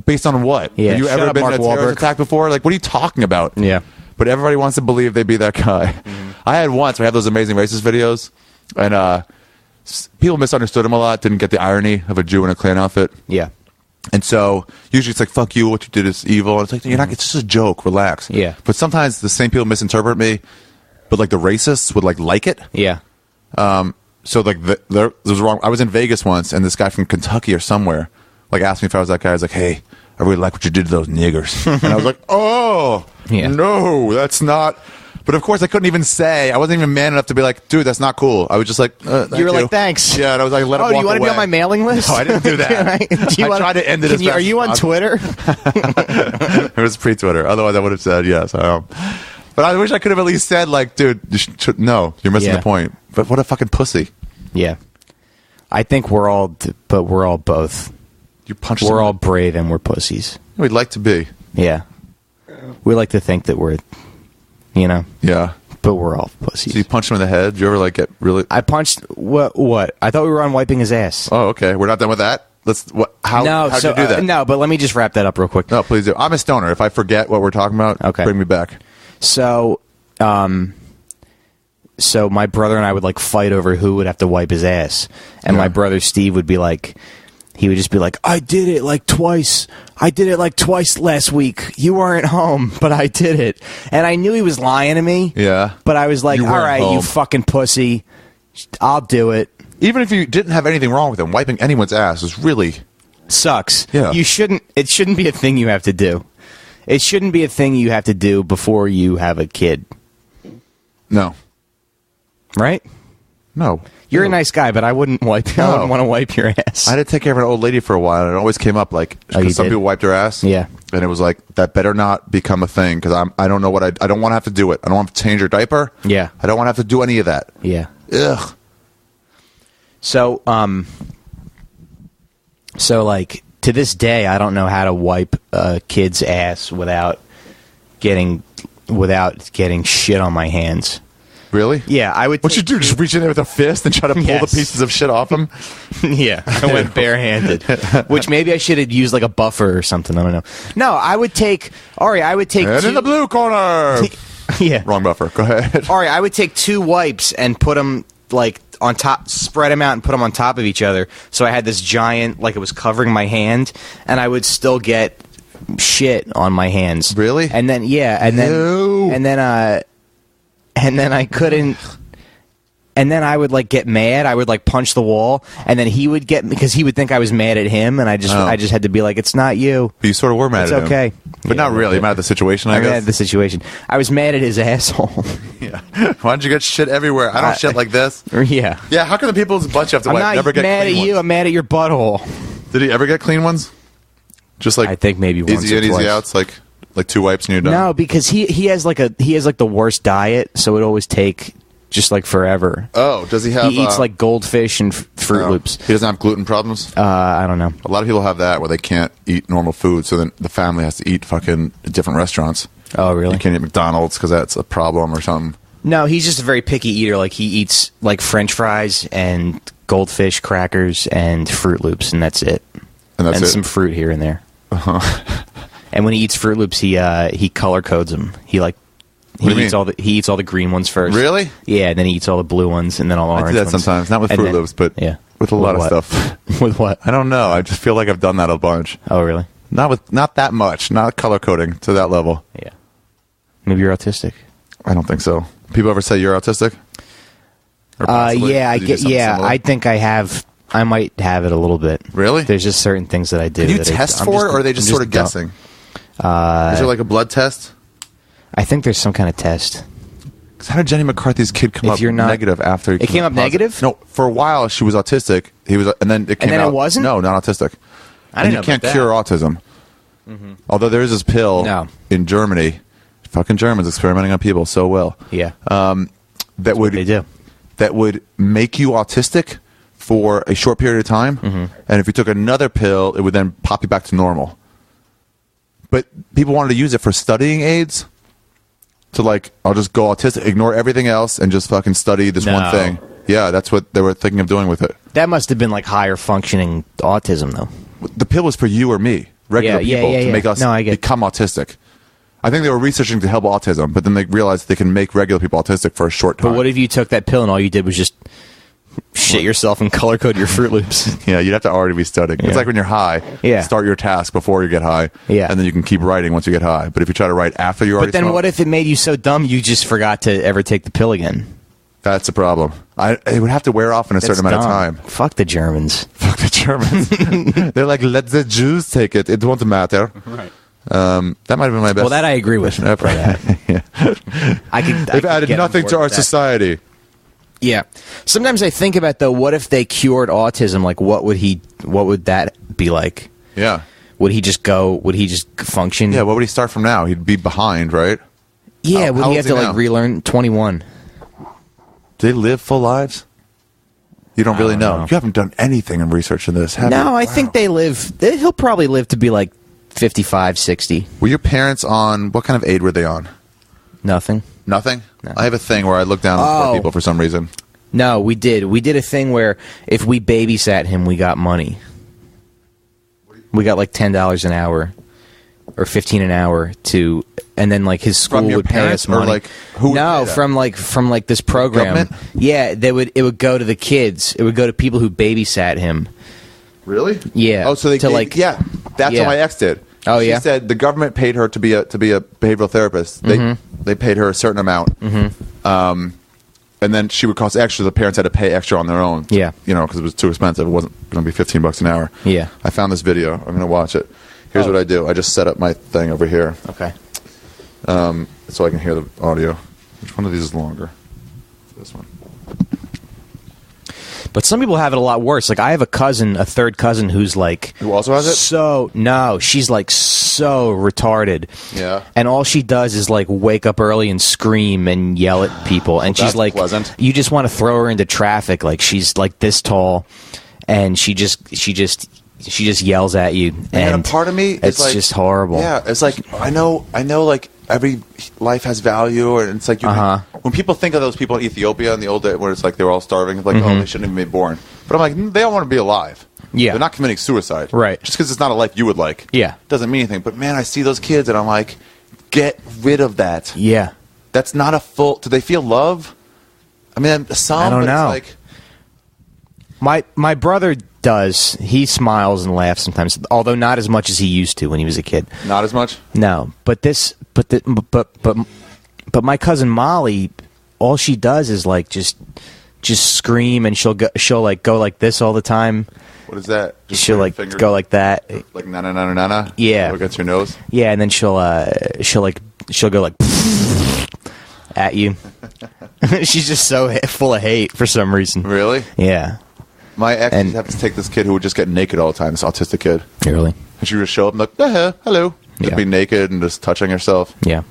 Based on what? Yeah, Have you shut ever up, been in Mark a terrorist Wahlberg. attack before? Like, what are you talking about? Yeah. But everybody wants to believe they be that guy. I had once. We had those amazing racist videos, and people misunderstood him a lot. Didn't get the irony of a Jew in a Klan outfit. Yeah. And so usually it's like, fuck you, what you did is evil. And it's like, you're not, it's just a joke, relax. Yeah. But sometimes the same people misinterpret me, but like the racists would like it. Yeah. So like there was wrong. I was in Vegas once and this guy from Kentucky or somewhere like asked me if I was that guy. I was like, hey, I really like what you did to those niggers. And I was like, oh, Yeah. no, that's not. But of course I couldn't even say, I wasn't even man enough to be like, dude, that's not cool. I was just like, thank You were like, thanks. Yeah, and I was like, let him Oh, do walk you want to be away. on my mailing list? No, I didn't do that. Do you I wanna- tried to end it can as you- fast Are you as on possible. Twitter? It was pre-Twitter. Otherwise, I would have said yes. But I wish I could have at least said, like, dude, no, you're missing Yeah. the point. But what a fucking pussy. Yeah. I think we're all both. You punched We're him. all brave and we're pussies. We'd like to be. Yeah. We like to think that we're, Yeah. but we're all pussies. So you punched him in the head. Did you ever, like, get really... I punched what? I thought we were on wiping his ass. Oh, okay. We're not done with that? How'd you do that? no, but let me just wrap that up real quick. No, please do. I'm a stoner. If I forget what we're talking about, Okay. bring me back. So, so my brother and I would like fight over who would have to wipe his ass, and Yeah. my brother Steve would be like, he would just be like, I did it like twice. I did it like twice last week. You weren't home, but I did it, and I knew he was lying to me. Yeah. But I was like, You all weren't right, home. you fucking pussy, I'll do it. Even if you didn't have anything wrong with him, wiping anyone's ass is really... Sucks. Yeah. You shouldn't. It shouldn't be a thing you have to do. It shouldn't be a thing you have to do before you have a kid, No. right? No. You're a nice guy, but I wouldn't wipe. I No. wouldn't want to wipe your ass. I had to take care of an old lady for a while, and it always came up like Oh, you because some did? people wiped their ass. Yeah. and it was like that better not become a thing because I don't know what I don't want to have to do it. I don't want to change her diaper. Yeah. I don't want to have to do any of that. Yeah. Ugh. So, like to this day, I don't know how to wipe a kid's ass without getting shit on my hands. Really? Yeah, I would. What you do? Just reach in there with a fist and try to pull Yes. the pieces of shit off him? Yeah, I went barehanded. Which maybe I should have used like a buffer or something. I don't know. No, I would take. Ari, I would take. And in the blue corner. Yeah. Wrong buffer. Go ahead. Ari, I would take 2 wipes and put them like on top, spread them out and put them on top of each other. So I had this giant, like it was covering my hand, and I would still get shit on my hands. Really? And then Ew. and then I couldn't. And then I would like get mad. I would like punch the wall, and then he would get because he would think I was mad at him, and I just had to be like, "It's not you." But you sort of were mad It's at him. okay. But Yeah, not really. You're mad at the situation, I I'm guess. mad at the situation. I was mad at his asshole. Yeah. Why don't you get shit everywhere? I don't shit like this. Yeah. Yeah, how come the people's butt you have to I'm wipe not never get mad at clean you. ones? I'm mad at your butthole. Did he ever get clean ones? Just like I think maybe once easy or in, easy twice. outs, like 2 wipes and you're done. No, because he has like the worst diet, so it always take just like forever. Oh, does he have? He eats like goldfish and Fruit no. Loops. He doesn't have gluten problems. I don't know. A lot of people have that where they can't eat normal food, so then the family has to eat fucking different restaurants. Oh, really? You can't eat McDonald's because that's a problem or something. No, he's just a very picky eater. Like he eats like French fries and goldfish crackers and Fruit Loops, and that's it. And that's and it? some fruit here and there. And when he eats Fruit Loops, he color codes them. He do you eats mean? he eats all the green ones first. Really? Yeah, and then he eats all the blue ones, and then all the I orange do that ones. sometimes, not with And Fruit then- Loops, but yeah, with a lot what? of stuff. With what? I don't know. I just feel like I've done that a bunch. Oh, really? Not that much. Not color coding to that level. Yeah. Maybe you're autistic. I don't think so. People ever say you're autistic? Or possibly? Yeah, I Did you do get. something Yeah, similar? I think I have. I might have it a little bit. Really? There's just certain things that I do. Can you that test I'm for just- it, or are they just I'm sort of dumb. guessing? Is there like a blood test? I think there's some kind of test. 'Cause how did Jenny McCarthy's kid come If up you're not- negative after he It came up positive? negative? No, for a while she was autistic. He was, and then it came then it out. wasn't? No, not autistic. I didn't And know you can't about cure that. autism. Although there is this pill No. in Germany, fucking Germans experimenting on people so well. Yeah. That would they do. that would make you autistic for a short period of time, and if you took another pill, it would then pop you back to normal. But people wanted to use it for studying aids. To like, I'll just go autistic, ignore everything else, and just fucking study this one No. thing. Yeah, that's what they were thinking of doing with it. That must have been like higher functioning autism, though. The pill was for you or me, regular Yeah, people, yeah, to yeah. make us No, I get- become autistic. I think they were researching to help autism, but then they realized they can make regular people autistic for a short time. But what if you took that pill and all you did was just shit yourself and color code your Fruit Loops? Yeah, you'd have to already be studying. Yeah. It's like when you're high. Yeah. Start your task before you get high. Yeah. And then you can keep writing once you get high. But if you try to write after you already But then smoke, what if it made you so dumb you just forgot to ever take the pill again? that's a problem. It would have to wear off in a certain amount of time. Fuck the Germans. Fuck the Germans. They're like, let the Jews take it. It won't matter. Right. That might have been my best. Well, that I agree with. ever. Yeah. I could. They've added nothing to our society. Yeah. Sometimes I think about though, what if they cured autism? Like, what would that be like? Yeah. Would he just go? Would he just function? Yeah, what would he start from now? He'd be behind, right? Yeah. How Would old he is have to he like now? relearn 21? Do they live full lives? You don't really don't know. know. You haven't done anything in research in this, have you? No, I think they live. He'll probably live to be like 55, 60. Were your parents on, what kind of aid were they on? Nothing. Nothing? No. I have a thing where I look down on poor Oh. people for some reason. No, we did. We did a thing where if we babysat him, we got money. We got like $10 an hour or $15 an hour to, and then like his school From your would pay parents us or, money. like, who would no, pay that? from like this program. Government? Yeah, it would go to the kids. It would go to people who babysat him. Really? Yeah. Oh, so they To, like- yeah. That's Yeah. what my ex did. Oh, she yeah? said the government paid her to be a behavioral therapist. They paid her a certain amount. And then she would cost extra. The parents had to pay extra on their own. Yeah. You know, because it was too expensive. It wasn't going to be $15 an hour. Yeah. I found this video. I'm going to watch it. Here's Oh. what I do. I just set up my thing over here Okay. so I can hear the audio. Which one of these is longer? This one. But some people have it a lot worse. Like I have a third cousin who's like Who also has it? So no, she's like so retarded. Yeah. And all she does is like wake up early and scream and yell at people. And she's that's like, pleasant. you just want to throw her into traffic. Like she's like this tall, and she just yells at you. And And a part of me is it's like, just horrible. Yeah, it's like I know like every life has value, and it's like when people think of those people in Ethiopia in the old days where it's like they were all starving, it's like oh they shouldn't even be born. But I'm like they all want to be alive. Yeah. they're not committing suicide. Right. Just because it's not a life you would like. Yeah. doesn't mean anything. But man, I see those kids and I'm like, get rid of that. Yeah. That's not a full. Do they feel love? I mean, some. I don't but know. It's like My brother does. He smiles and laughs sometimes, although not as much as he used to when he was a kid. not as much. No, but my cousin Molly, all she does is like just scream, and she'll like go like this all the time. What is that? Just She'll put your like finger- go like that. like na na na na na. Yeah. Look at your nose. Yeah, and then she'll go like at you. She's just so full of hate for some reason. Really? Yeah. My ex And- used to have to take this kid who would just get naked all the time, this autistic kid. Really? And she would just show up and like, hello. Just Yeah. be naked and just touching herself. Yeah.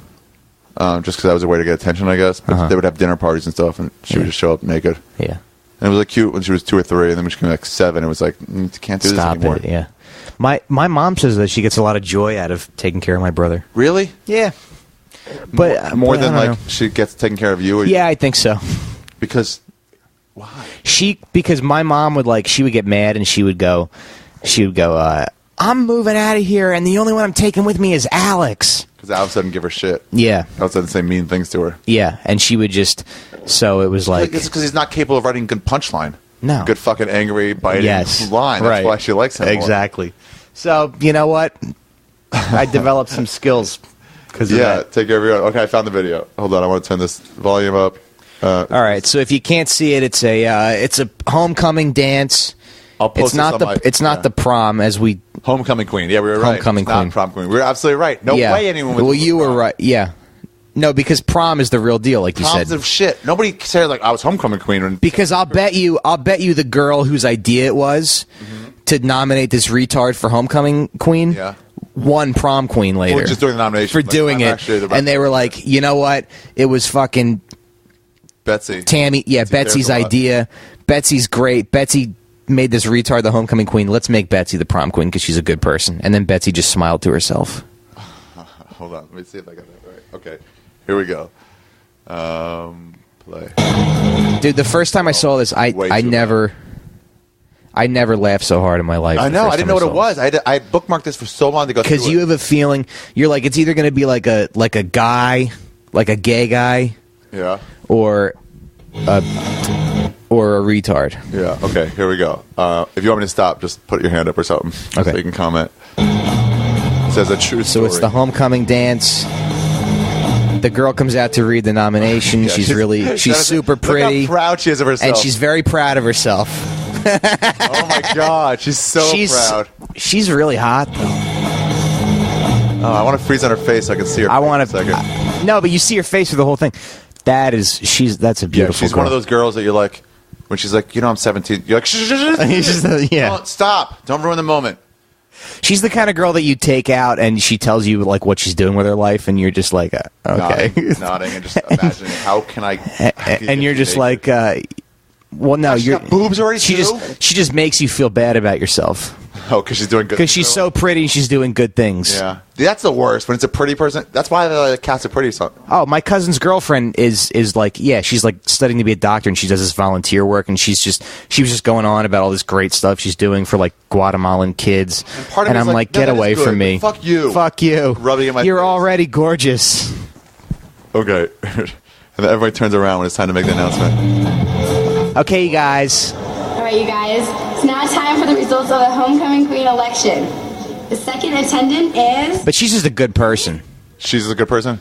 Just because that was a way to get attention, I guess. But they would have dinner parties and stuff, and she would just show up naked. Yeah. And it was like cute when she was 2 or 3, and then when she came like 7, it was like, you can't do Stop this anymore. it. Yeah. My mom says that she gets a lot of joy out of taking care of my brother. Really? Yeah. But More but I than don't like know. she gets taking care of you? Or Yeah, I think so. Because Because my mom would she would get mad and she would go, I'm moving out of here and the only one I'm taking with me is Alex. because Alex doesn't give her shit. Yeah. Alex doesn't say mean things to her. Yeah. And she would just, so it was like, It's because he's not capable of writing good punchline. No. Good fucking angry, biting yes. line. That's right. why she likes him more. Exactly. So, you know what? I developed some skills because of Yeah, that. take care of your own. Okay, I found the video. Hold on, I want to turn this volume up. All right. So if you can't see it, it's a homecoming dance. I'll post It's not this the on my- it's not yeah. the prom as we. Homecoming queen. Yeah, we were right. Homecoming It's not queen. prom queen. We were absolutely right. No Yeah. way anyone was. Well, you were right. Yeah. No, because prom is the real deal, like you Proms said. of shit. Nobody said like I was homecoming queen. When, Because I'll bet you the girl whose idea it was to nominate this retard for homecoming queen. Yeah. Won prom queen later. For just doing the nomination. For Like, doing I'm it. actually the best And they were like, you know what? It was fucking Betsy. Tammy. Yeah, Betsy's cares a lot. idea. Betsy's great. Betsy made this retard the homecoming queen. Let's make Betsy the prom queen because she's a good person. And then Betsy just smiled to herself. Hold on. Let me see if I got that right. Okay. Here we go. Play. Dude, the first time I saw this, I Way too never laughed so hard in my life. I the know. first I didn't time know what it saw was. I bookmarked this for so long to go through Because you it. have a feeling you're like it's either going to be like a guy, like a gay guy, Yeah. or a retard. Yeah. Okay. Here we go. If you want me to stop, just put your hand up or something. Okay. So you can comment. It says a true So story. it's the homecoming dance. The girl comes out to read the nomination. Yeah, she's Look super how pretty, proud she is of herself. and she's very proud of herself. Oh my god, she's so proud. She's really hot though. Oh, I want to freeze on her face so I can see her. I face want for a second. to. No, but you see her face through the whole thing. That's a Yeah, beautiful. she's girl. one of those girls that you're like, when she's like, I'm 17. You're like, shh, shh, shh, shh. She's yeah. Don't stop. Don't ruin the moment. She's the kind of girl that you take out and she tells you like what she's doing with her life, and you're just like, okay, Nodding and just imagining how can I. and you're just like, well, no, She's you're got boobs already She too? she just makes you feel bad about yourself Oh, because she's doing good. because she's so pretty and she's doing good things. Yeah, that's the worst when it's a pretty person. That's why they like cast a pretty song. Oh, my cousin's girlfriend is like, yeah, she's like studying to be a doctor, and she does this volunteer work, and she was just going on about all this great stuff she's doing for like Guatemalan kids, part of and me I'm is like, like, no, get that is away good, from me, but fuck you. fuck you, Rubbing in my you're face. already gorgeous. Okay, and then everybody turns around when it's time to make the announcement. Okay, you guys. All right, you guys. It's now time for the results of the homecoming queen election. The second attendant is. But she's just a good person. She's a good person.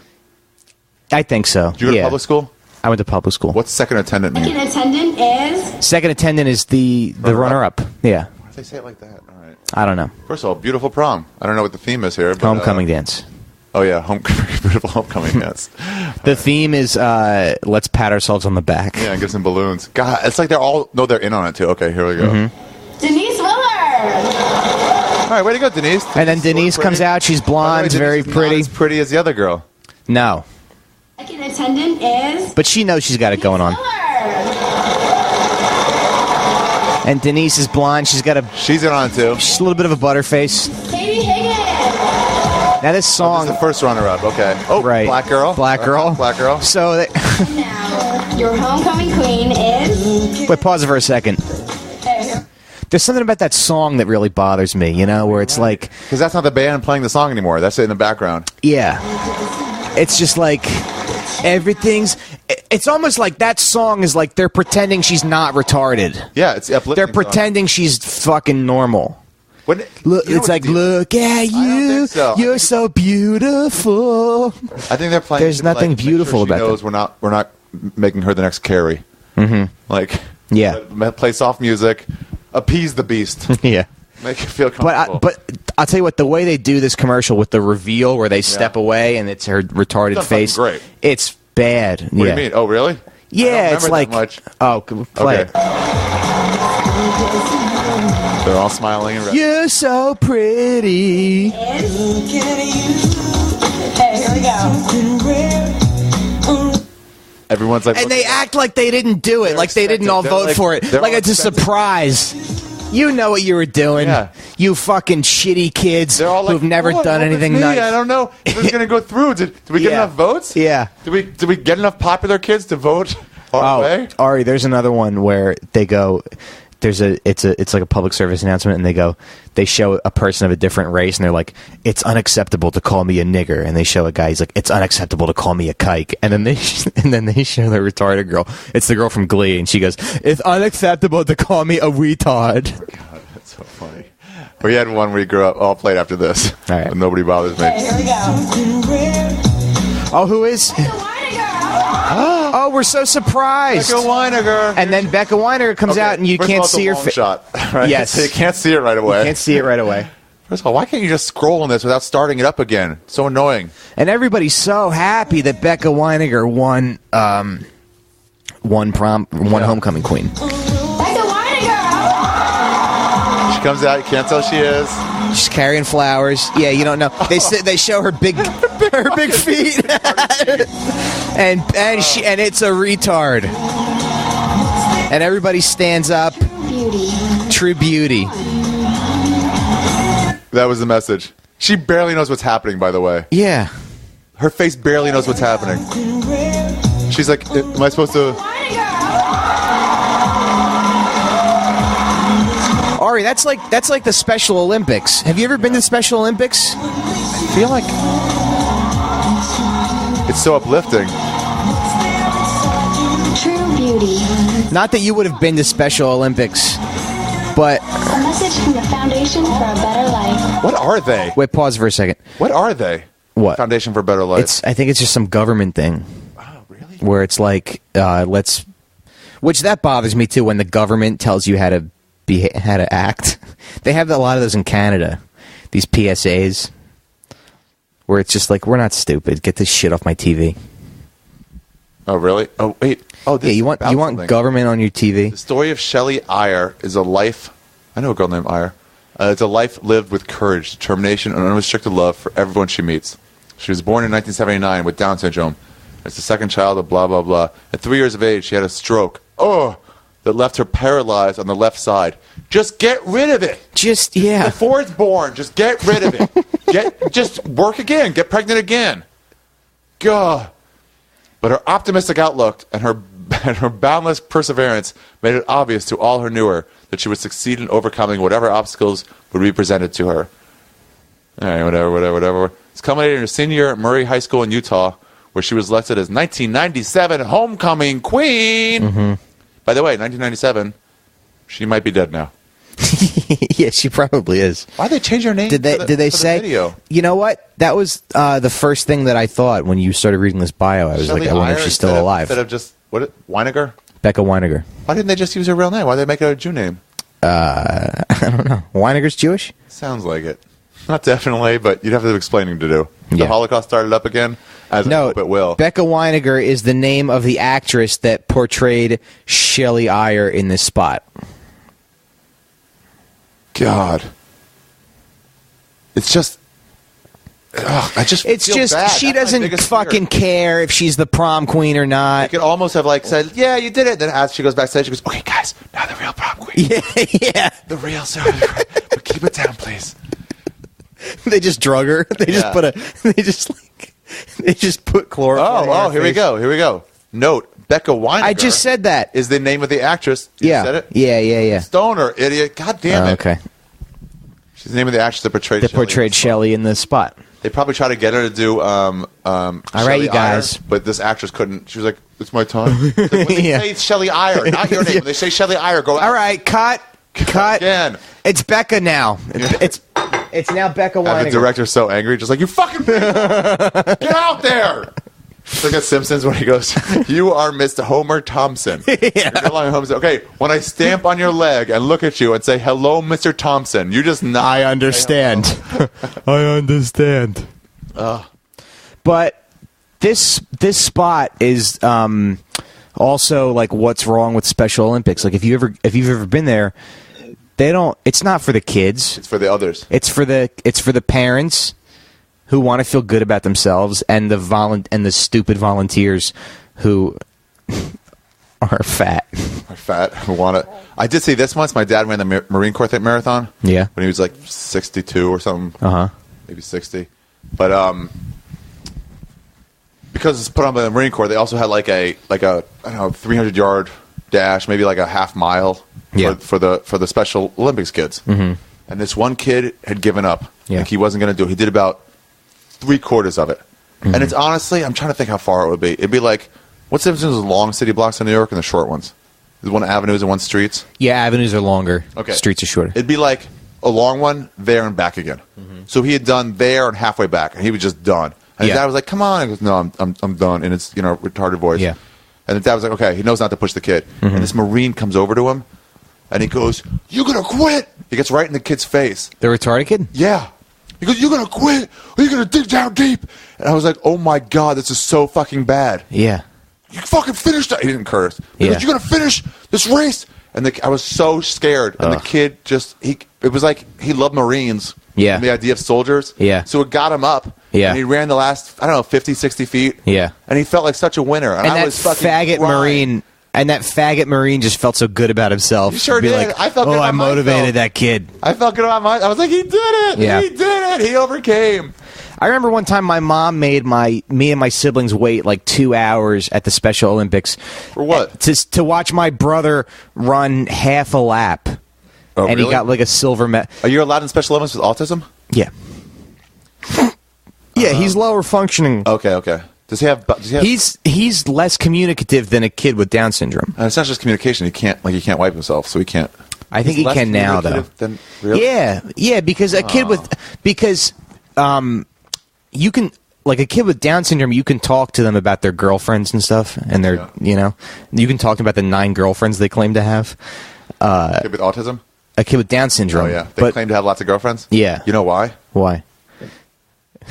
I think so. Did you go to yeah. public school? I went to public school. What's second attendant mean? Second attendant is. Second attendant is the runner-up. Yeah, Why do they say it like that? All right. I don't know. First of all, beautiful prom. I don't know what the theme is here. But, Homecoming dance. Oh yeah, beautiful homecoming dance. The theme is let's pat ourselves on the back. Yeah, and get some balloons. God, it's like they're all they're in on it too. Okay, here we go. Mm-hmm. Denise Willard. All right, way to go, Denise. And then Denise Pretty. comes out. She's By the way, blonde, Denise very is not pretty. as pretty as the other girl. No, Second attendant is. but she knows she's got it going on. Willard. And Denise is blonde. She's got She's in on it too. she's a little bit of a butterface. Katie Higgins. Now this This song, is the first runner-up. Okay. Oh, right? Black girl. Black girl. Black girl. So they, And now, your homecoming queen is. wait, pause it for a second. There's something about that song that really bothers me. You know, where it's like, Because that's not the band playing the song anymore. That's it in the background. yeah, it's just like everything's. It's almost like that song is like they're pretending she's not retarded. Yeah, it's uplifting. They're song. pretending she's fucking normal. When, Look, you know it's what like, the deal- look at don't you, think so. you're so beautiful. I think they're playing. There's to, nothing like, make beautiful sure she about knows that. we're not making her the next Carrie. Mm-hmm. Like, Yeah. play soft music, appease the beast, Yeah. make it feel comfortable. But I'll tell you what, the way they do this commercial with the reveal where they step away and it's her retarded That's fucking face, great. it's bad. What do you mean? Oh, really? I Yeah, don't it's remember like, that much. oh, play Okay. They're all smiling and it. ready. You're so pretty. Okay, here we go. Everyone's like, And they act like they didn't do it, They're like they didn't all expecting- vote they're for like- it. they're Like all it's a expecting- surprise. You know what you were doing. Yeah. You fucking shitty kids they're all like, who've never "What? done What was anything me? nice. I don't know. It was going to go through. Did we get Yeah. enough votes? Yeah. Did we get enough popular kids to vote our way? Ari, there's another one where they go. It's like a public service announcement, and they show a person of a different race, and they're like, "It's unacceptable to call me a nigger," and they show a guy, he's like, "It's unacceptable to call me a kike," and then they show the retarded girl. It's the girl from Glee, and she goes, "It's unacceptable to call me a retard." God, that's so funny. We had one where you grew up. I'll play it after this. All right. But nobody bothers me. Okay, here we go. Oh, who is? The white girl. Oh, we're so surprised. Becca Weiniger. And then Becca Weiniger comes Okay, out, and you first of can't all, it's a see her long face. shot. Right? Yes. So you can't see it right away. Can't see it right away. First of all, why can't you just scroll on this without starting it up again? It's so annoying. And everybody's so happy that Becca Weiniger won homecoming queen. Becca Weiniger! She comes out. You can't tell she is. She's carrying flowers. Yeah, you don't know. They show her big feet, and it's a retard. And everybody stands up. Beauty. True beauty. That was the message. She barely knows what's happening, by the way. Yeah. Her face barely knows what's happening. She's like, am I supposed to... Ari, that's like the Special Olympics. Have you ever been to the Special Olympics? I feel like... It's so uplifting. True beauty. Not that you would have been to Special Olympics, but... A message from the Foundation for a Better Life. What are they? Wait, pause for a second. What are they? What? Foundation for a Better Life. I think it's just some government thing. Oh, really? Where it's like, which that bothers me too, when the government tells you how to act. They have a lot of those in Canada, these PSAs, where it's just like, we're not stupid. Get this shit off my TV. Oh, really? Oh, wait. Oh, this Yeah, you is about want something. government on your TV? The story of Shelley Iyer is a life... I know a girl named Iyer. It's a life lived with courage, determination, and unrestricted love for everyone she meets. She was born in 1979 with Down syndrome. It's the second child of blah, blah, blah. At 3 years of age, she had a stroke. That left her paralyzed on the left side. Just get rid of it. Just, yeah. Before it's born, just get rid of it. Just work again. Get pregnant again. God. But her optimistic outlook and her boundless perseverance made it obvious to all who knew her that she would succeed in overcoming whatever obstacles would be presented to her. All right, whatever. It's culminated in her senior year at Murray High School in Utah, where she was elected as 1997 homecoming queen. Mm-hmm. By the way, 1997, she might be dead now. Yeah, she probably is. Why'd they change her name? Did they for the say? Video? You know what? That was the first thing that I thought when you started reading this bio. I was Shelley like, I wonder if Iyer she's still instead of- alive. Instead of just Weiniger? Becca Weiniger. Why didn't they just use her real name? Why did they make it a Jew name? I don't know. Weiniger's Jewish? Sounds like it. Not definitely, but you'd have to have explaining to do. Yeah. The Holocaust started up again, as I No, hope it will. Becca Weiniger is the name of the actress that portrayed Shelley Iyer in this spot. God, it's just. I just. It's feel just bad. she That's my doesn't biggest fucking fear. care if she's the prom queen or I not. could almost have said, "Yeah, you did it." Then as she goes backstage, she goes, "Okay, guys, now the real prom queen, Yeah. the real Sarah, but keep it down, please." They just drug her. They just put chloroform. on her Here we face. go. Note: Becca Weiniger. I just said that. Is the name of the actress? You Yeah. said it. Yeah. Stoner, idiot. God damn it. Okay. She's the name of the actress that portrayed. That Shelley portrayed in this Shelley in the spot. They probably tried to get her to do. All right, you guys. but this actress couldn't. She was like, "It's my time." Like, when they Yeah. say Shelley Iyer, not your name. When they say Shelley Iyer, go. All right, cut. Again. It's Becca now. It's now Becca And the Weiniger. director's so angry, just like, "You fucking people! Get out there!" It's like at Simpsons when he goes, "You are Mr. Homer Thompson." You're lying, Homer. Okay, when I stamp on your leg and look at you and say, "Hello, Mr. Thompson," you just not. I understand. I understand. But this spot is also like what's wrong with Special Olympics. Like if you've ever been there, they don't. It's not for the kids. It's for the others. It's for the parents who want to feel good about themselves and the stupid volunteers who are fat. Are fat. Who want it? I did see this once. My dad ran the Marine Corps marathon. Yeah. When he was like 62 or something. Maybe 60. But because it's put on by the Marine Corps, they also had like a I don't know 300-yard dash, maybe like a half mile for the Special Olympics kids. Mm-hmm. And this one kid had given up. Yeah. Like he wasn't going to do it. He did about 3/4 of it. Mm-hmm. And it's honestly, I'm trying to think how far it would be. It'd be like, what's the difference between the long city blocks in New York and the short ones? The one avenues and one streets? Yeah, avenues are longer. Okay. Streets are shorter. It'd be like a long one, there and back again. Mm-hmm. So he had done there and halfway back, and he was just done. And his dad was like, "Come on!" He goes, "No, I'm done." And it's retarded voice. Yeah. And the dad was like, okay, he knows not to push the kid. And this Marine comes over to him, and he goes, "You gonna quit?" He gets right in the kid's face. The retarded kid? Yeah. He goes, "You gonna quit? Or you gonna dig down deep?" And I was like, oh my God, this is so fucking bad. Yeah. You fucking finished that. He didn't curse. He Yeah. goes, "You're gonna finish this race." And I was so scared. And the kid it was like he loved Marines. Yeah. And the idea of soldiers. Yeah. So it got him up. Yeah. And he ran the last, 50, 60 feet. Yeah. And he felt like such a winner. And And I that was fucking faggot crying. Marine... And that faggot Marine just felt so good about himself. He sure Be did. Like, I felt good oh, about I motivated myself. that kid. I felt good about I was like, he did it. Yeah. He did it. He overcame. I remember one time my mom made me and my siblings wait like 2 hours at the Special Olympics. For what? To watch my brother run half a lap. Oh, and really? he got like a silver medal. Are you allowed in special Olympics with autism? Yeah. Yeah, he's lower functioning. Okay. Does he have? He's less communicative than a kid with Down syndrome. It's not just communication. He can't wipe himself, so he can't. I think He's he less can now, though. communicative than- really? Yeah, because a kid with you can like a kid with Down syndrome, you can talk to them about their girlfriends and stuff, and their you can talk to them about the 9 girlfriends they claim to have. Kid with autism? A kid with Down syndrome. Oh yeah, they but claim to have lots of girlfriends. Yeah. You know why? why?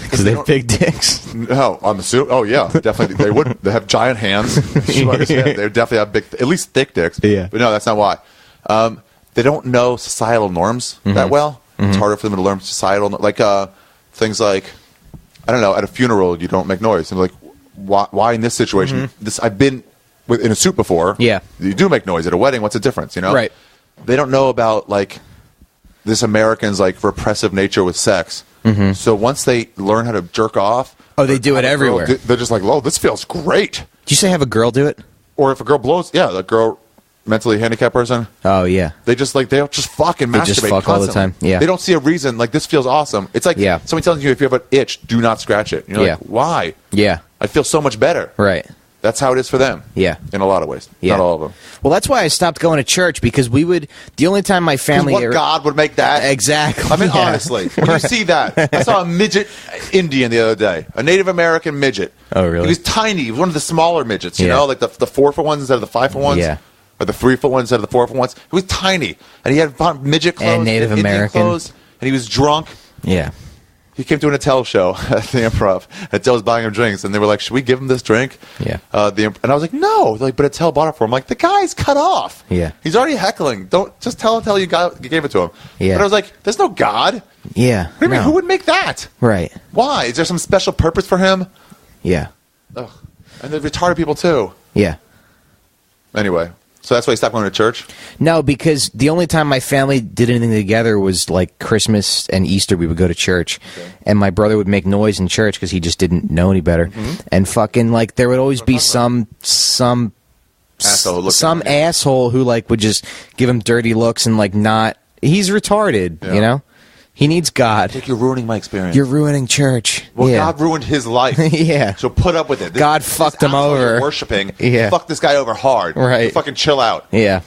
Because they have big dicks. No, on the suit. Oh yeah, definitely. They would. They have giant hands. You understand? They definitely have big, at least thick dicks. Yeah. But no, that's not why. They don't know societal norms that well. It's harder for them to learn societal, things like, I don't know, at a funeral you don't make noise. And like, why in this situation? I've been in a suit before. Yeah. You do make noise at a wedding. What's the difference? You know. Right. They don't know about like this American's like repressive nature with sex. So once they learn how to jerk off, They do it everywhere. They're just like, "Whoa, this feels great." Did you say have a girl do it? Or if a girl blows, the girl, mentally handicapped person, Oh yeah. they'll just fucking They masturbate just fuck all the constantly. time. Yeah. They don't see a reason. Like, this feels awesome. It's like somebody telling you if you have an itch, do not scratch it. You're like, why? Yeah. I feel so much better. Right. That's how it is for them. Yeah. In a lot of ways. Yeah. Not all of them. Well, that's why I stopped going to church, because the only time my family What God would make that? Exactly. I mean, Yeah. honestly, when you see that, I saw a midget Indian the other day, a Native American midget. Oh, really? He was tiny. He was one of the smaller midgets, you Yeah. know, like the 4-foot ones instead of the 5-foot ones. Yeah. Or the 3-foot ones instead of the 4-foot ones. He was tiny, and he had midget clothes And Native Indian American. clothes, and he was drunk. Yeah. He came to an Attell show at the Improv. Attell was buying him drinks, and they were like, "Should we give him this drink?" Yeah. And I was like, "No." They're like, but Attell bought it for him. I'm like, the guy's cut off. Yeah. He's already heckling. Don't just tell Attell you gave it to him. Yeah. But I was like, "There's no God." Yeah. What do you mean? No. Who would make that? Right. Why? Is there some special purpose for him? Yeah. Ugh. And the retarded people too. Yeah. Anyway, so that's why he stopped going to church. No, because the only time my family did anything together was like Christmas and Easter. We would go to church, and my brother would make noise in church because he just didn't know any better. And fucking like there would always be some Asshole looking some at you. asshole who like would just give him dirty looks and like not. He's retarded, Yeah. you know. He needs God. Like, you're ruining my experience. You're ruining church. Well, yeah. God ruined his life. Yeah. So put up with it. God fucked him asshole you're over. Worshiping. Yeah. Fuck this guy over hard. Right. So fucking chill out. Yeah.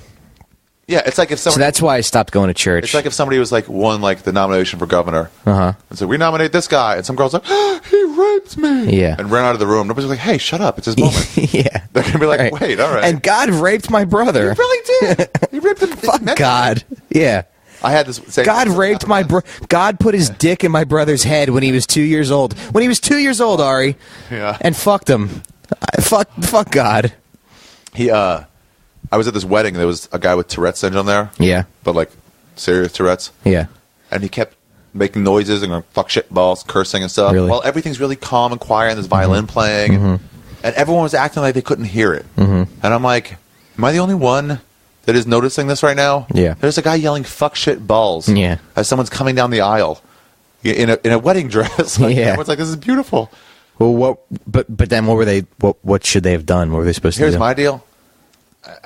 Yeah. It's like if So somebody. that's why I stopped going to church. It's like if somebody was like won like the nomination for governor. Uh-huh. And so we nominate this guy, and some girl's like, he raped me. Yeah. And ran out of the room. Nobody's like, hey, shut up. It's his moment. Yeah. They're gonna be like, Right. wait, all right. And God raped my brother. he really did. He raped him. Fuck God. Yeah. I had this. Same God raped my God put his dick in my brother's head when he was 2 years old. When he was 2 years old, Ari. Yeah. And fucked him. Fuck God. I was at this wedding. There was a guy with Tourette's syndrome there. Yeah. But like serious Tourette's. Yeah. And he kept making noises and going fuck shit balls, cursing and stuff. Really? While everything's really calm and quiet, and there's violin playing, and everyone was acting like they couldn't hear it. And I'm like, am I the only one that is noticing this right now? Yeah. There's a guy yelling "fuck shit balls" Yeah. as someone's coming down the aisle in a wedding dress. Like, Yeah. everyone's like, "This is beautiful." Well, what? But then what were they? What should they have done? What were they supposed to Here's do? my deal.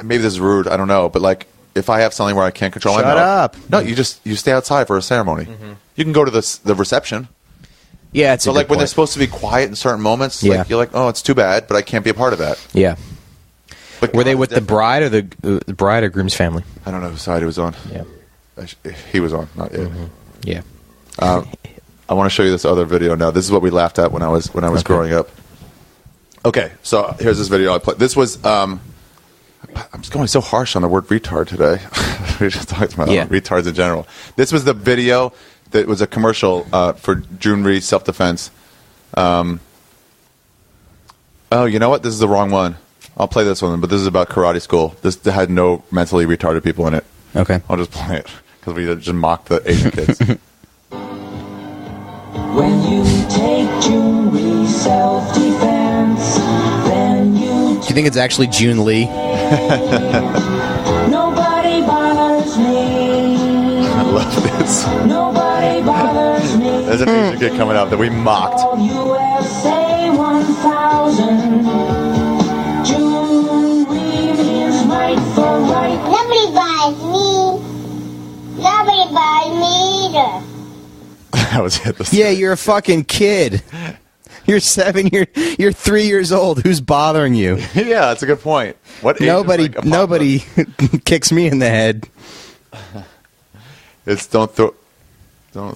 Maybe this is rude. I don't know, but like, if I have something where I can't control my Shut mouth, up. no, you stay outside for a ceremony. You can go to the reception. Yeah, it's So a like good when they're point. supposed to be quiet in certain moments, Yeah. like you're like, oh, it's too bad, but I can't be a part of that. Yeah. But Were they God with is the different. bride or the bride or groom's family? I don't know whose side he was on. Yeah. He was on, not yet. Yeah. I want to show you this other video now. This is what we laughed at when I was growing up. Okay, so here's this video I played. This was I'm just going so harsh on the word retard today. We just talked about retards in general. This was the video that was a commercial for June self-defense. Oh, you know what? This is the wrong one. I'll play this one, but this is about karate school. This had no mentally retarded people in it. Okay. I'll just play it because we just mocked the Asian kids. When you take jewelry self-defense, then you Do you think it's actually June Lee? nobody bothers me. I love this. Nobody bothers me. There's an Asian kid coming out that we mocked. All USA 1000. Jewelry means right for right. Nobody buys me. Nobody buys me either. That was it. Yeah, you're a fucking kid. You're 7. You're 3 years old. Who's bothering you? Yeah, that's a good point. What age is, Nobody like, a pop-up? kicks me in the head. It's don't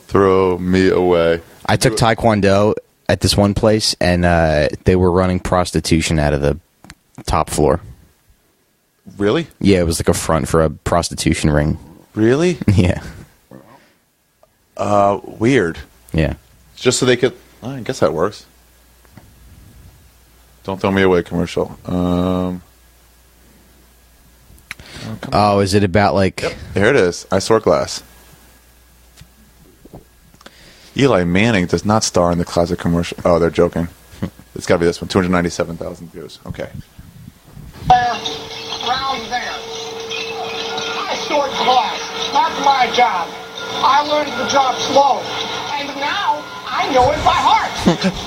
throw me away. I took Taekwondo at this one place, and they were running prostitution out of the top floor. Really? Yeah, it was like a front for a prostitution ring. Really? Yeah. Weird. Yeah. Just so they could. I guess that works. Don't throw me away commercial. Oh, is it about like... Here it is. I sort glass. Eli Manning does not star in the classic commercial. Oh, they're joking. It's got to be this one. 297,000 views. Okay. Around there. I sort glass. That's my job. I learned the job slow. And now I know it by heart.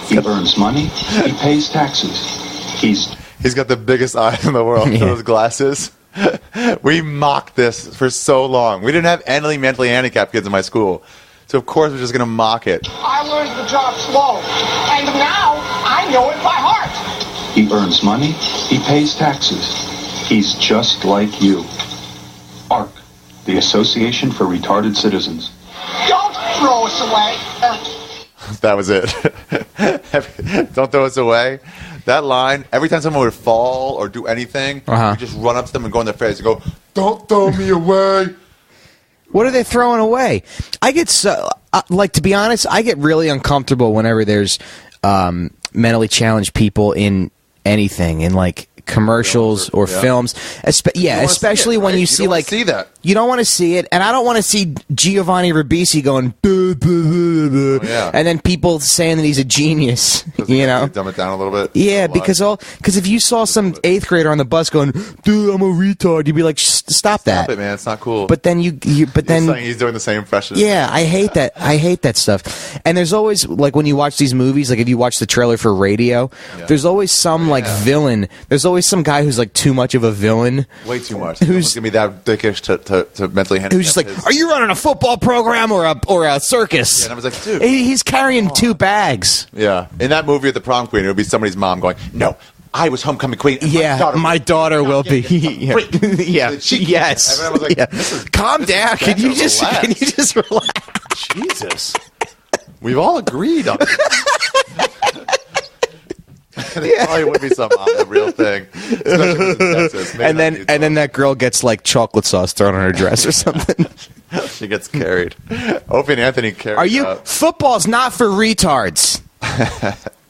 He earns money. He pays taxes. He's got the biggest eyes in the world. Yeah. Those glasses. We mocked this for so long. We didn't have any mentally handicapped kids in my school. So, of course, we're just going to mock it. I learned the job slow. And now I know it by heart. He earns money. He pays taxes. He's just like you. ARC, the Association for Retarded Citizens. Don't throw us away. That was it. Don't throw us away. That line, every time someone would fall or do anything, we just run up to them and go in their face and go, "Don't throw me away." What are they throwing away? I get so... like, to be honest, I get really uncomfortable whenever there's mentally challenged people in anything, in, like, commercials or films. Especially when you see, like... see that. You don't want to see it, and I don't want to see Giovanni Ribisi going... "Buh, buh, buh, buh," and then people saying that he's a genius, you know? Dumb it down a little bit. Yeah, because if you saw some 8th grader on the bus going, "Dude, I'm a retard," you'd be like, "Stop that." Stop it, man. It's not cool. But then he's doing the same impression. Yeah, I hate that. I hate that stuff. And there's always, like, when you watch these movies, like if you watch the trailer for Radio, there's always some like villain. There's always some guy who's like too much of a villain. Way too much. Who's gonna be that dickish to mentally handicapped? Who's just like, "Are you running a football program or a circus?" Yeah, and I was like, dude, he's carrying 2 bags. Yeah, in that movie at the prom queen, it would be somebody's mom going, "No, I was homecoming queen. And Yeah, my daughter will be. Yeah. Yes. Everyone was like, Yeah. this Calm down. Can you just relax? Jesus. We've all agreed on it. It probably would be some real thing. Especially if it's in Texas. Maybe And then that girl gets like chocolate sauce thrown on her dress or something. she gets carried. Opie and Anthony carried. Are you? Football's not for retards.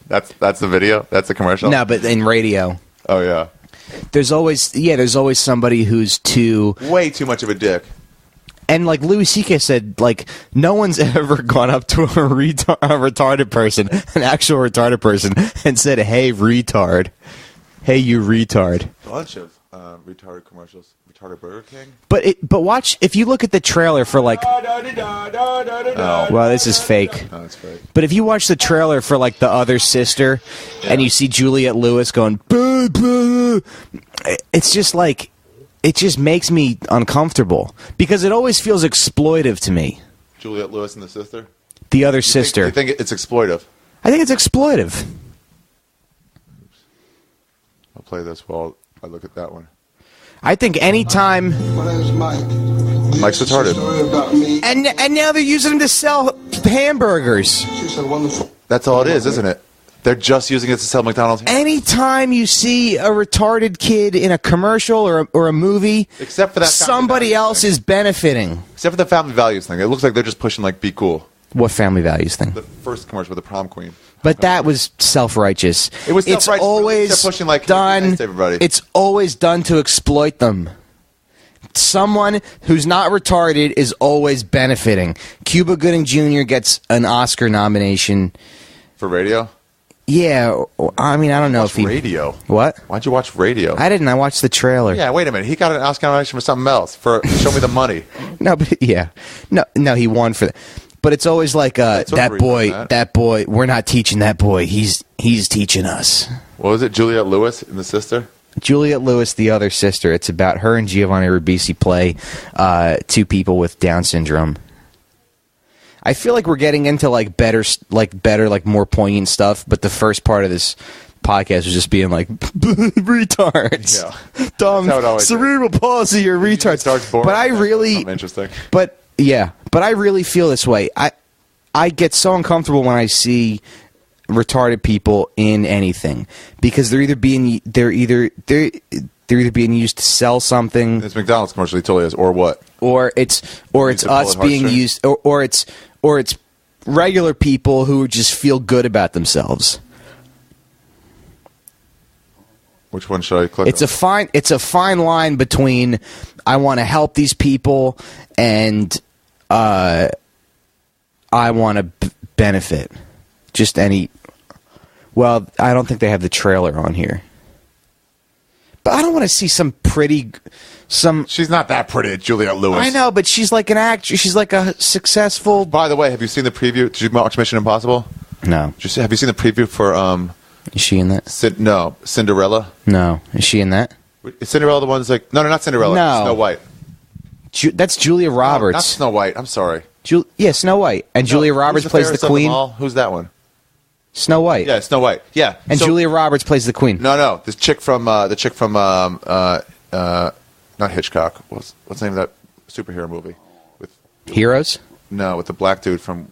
That's the video. That's the commercial. No, but in Radio, Oh yeah. there's always somebody who's too. Way too much of a dick. And like Louis C.K. said, like no one's ever gone up to a retarded person, an actual retarded person, and said, "Hey, retard. Hey, you retard." A bunch of retarded commercials. Retarded Burger King. But watch, if you look at the trailer for like, well, this is fake. No, it's fake. But if you watch the trailer for like The Other Sister, and you see Juliette Lewis going, "Boo, boo," it's just like, it just makes me uncomfortable because it always feels exploitive to me. Juliette Lewis and the sister. The Other Sister. You think it's exploitive? I think it's exploitive. I'll play this while I look at that one. I think anytime. My name's Mike. Mike's retarded. Story about me. And now they're using them to sell hamburgers. She's a wonderful. That's all it is, isn't it? They're just using it to sell McDonald's. Anytime you see a retarded kid in a commercial or a movie, Except for that somebody else is benefiting. Except for the family values thing. It looks like they're just pushing like be cool. What family values thing? The first commercial with the prom queen. But that was self-righteous. It was It's self-righteous, but always they're pushing, like, done. be nice to everybody. It's always done to exploit them. Someone who's not retarded is always benefiting. Cuba Gooding Jr. gets an Oscar nomination For radio? Yeah, I mean, I don't know if he... Radio? What? Why'd you watch radio? I didn't. I watched the trailer. Yeah, wait a minute. He got an Oscar nomination for something else. For Show Me the Money. No, but yeah. No, he won for that. But it's always like, that boy, we're not teaching that boy. He's teaching us. What was it? Juliette Lewis and the sister? Juliette Lewis, the other sister. It's about her and Giovanni Ribisi play two people with Down syndrome. I feel like we're getting into better, more poignant stuff. But the first part of this podcast was just being like retards, dumb, cerebral palsy, or retards. But I really, interesting. But I really feel this way. I get so uncomfortable when I see retarded people in anything because they're either being used to sell something. This McDonald's commercial he totally is, or what? Or it's us being used, or it's regular people who just feel good about themselves. Which one should I click on? It's a fine line between I want to help these people and I want to benefit. Just any. Well, I don't think they have the trailer on here. But I don't want to see some pretty. She's not that pretty, Juliette Lewis. I know, but she's like an actress. She's like a successful. By the way, have you seen the preview? Did you watch Mission Impossible? No. Have you seen the preview for? Is she in that? No, Cinderella. No, is she in that? Is Cinderella the one that's like? No, not Cinderella. No. Snow White. That's Julia Roberts. No, not Snow White. I'm sorry. Snow White, and Julia Roberts plays the queen. Who's that one? Snow White. Yeah, Snow White. Yeah, and Julia Roberts plays the queen. No, this chick from not Hitchcock. What's the name of that superhero movie? With Heroes? No, with the black dude from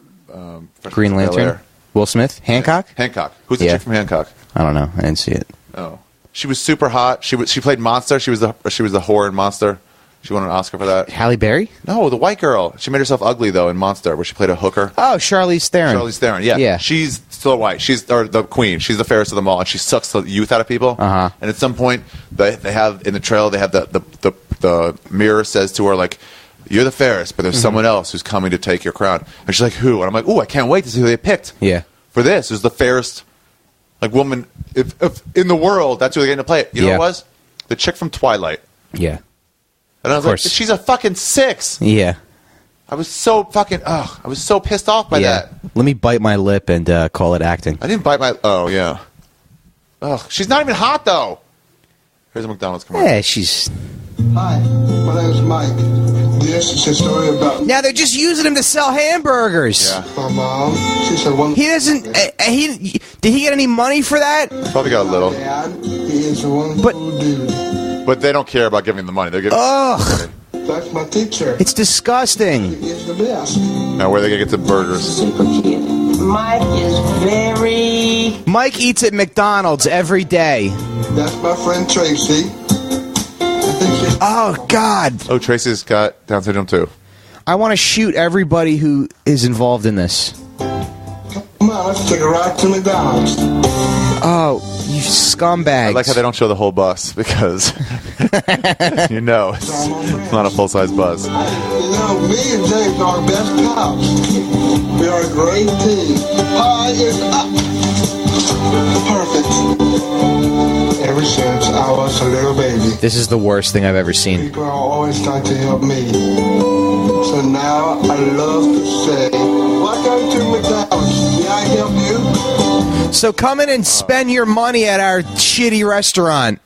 Green Lantern. Will Smith. Hancock. Hancock. Who's the chick from Hancock? I don't know. I didn't see it. Oh, she was super hot. She played Monster. She was the whore in Monster. She won an Oscar for that. Halle Berry? No, the white girl. She made herself ugly, though, in Monster, where she played a hooker. Oh, Charlize Theron. Charlize Theron, yeah. She's still white. She's the queen. She's the fairest of them all, and she sucks the youth out of people. Uh-huh. And at some point, they have, in the trailer, they have the mirror says to her, like, you're the fairest, but there's someone else who's coming to take your crown. And she's like, who? And I'm like, ooh, I can't wait to see who they picked. Yeah. For this, who's the fairest, woman if in the world. That's who they're getting to play it. You know who it was? The chick from Twilight. Yeah. And I was like, she's a fucking 6. Yeah. I was so fucking, I was so pissed off by that. Let me bite my lip and call it acting. I didn't bite my, yeah. Ugh, she's not even hot, though. Here's a McDonald's commercial. Yeah, she's... Hi, my name's Mike. This is a story about... Now they're just using him to sell hamburgers. Yeah. My mom, she's a one... He doesn't... did he get any money for that? Probably got a little. Dad, he is a wonderful dude. But they don't care about giving him the money. They're giving Ugh! That's my teacher. It's disgusting. He is the best. Now, where are they going to get the burgers? Mike is very... Mike eats at McDonald's every day. That's my friend Tracy. Oh, God. Oh, Tracy's got Down syndrome, too. I want to shoot everybody who is involved in this. Come on, let's take a ride to McDonald's. Oh, you scumbags. I like how they don't show the whole bus, because, it's not a full-size bus. You know, me and James are best pals. We are a great team. Pie is up. Perfect. Ever since I was a little baby. This is the worst thing I've ever seen. People are always trying to help me. So now I love to say, welcome to McDonald's. May I help you? So come in and spend your money at our shitty restaurant.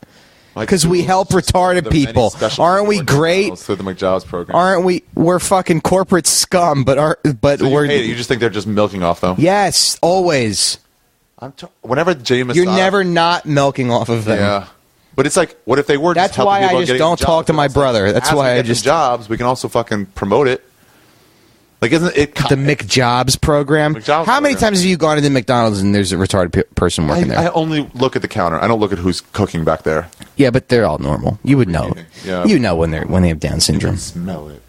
Because we help retarded people. Aren't we great? Through the McJobs program. Aren't we? We're fucking corporate scum, but So we're... you just think they're just milking off them? Yes, always. Whenever James, you're never not milking off of them. Yeah, but it's like, what if they were? That's why I just don't talk to my brother. That's why I just jobs. We can also fucking promote it. Like, isn't it The McJobs program. McJobs How many program. times have you gone into McDonald's and there's a retarded person working there? I only look at the counter. I don't look at who's cooking back there. Yeah, but they're all normal. You would know. Yeah. You know when they have Down syndrome. Smell it.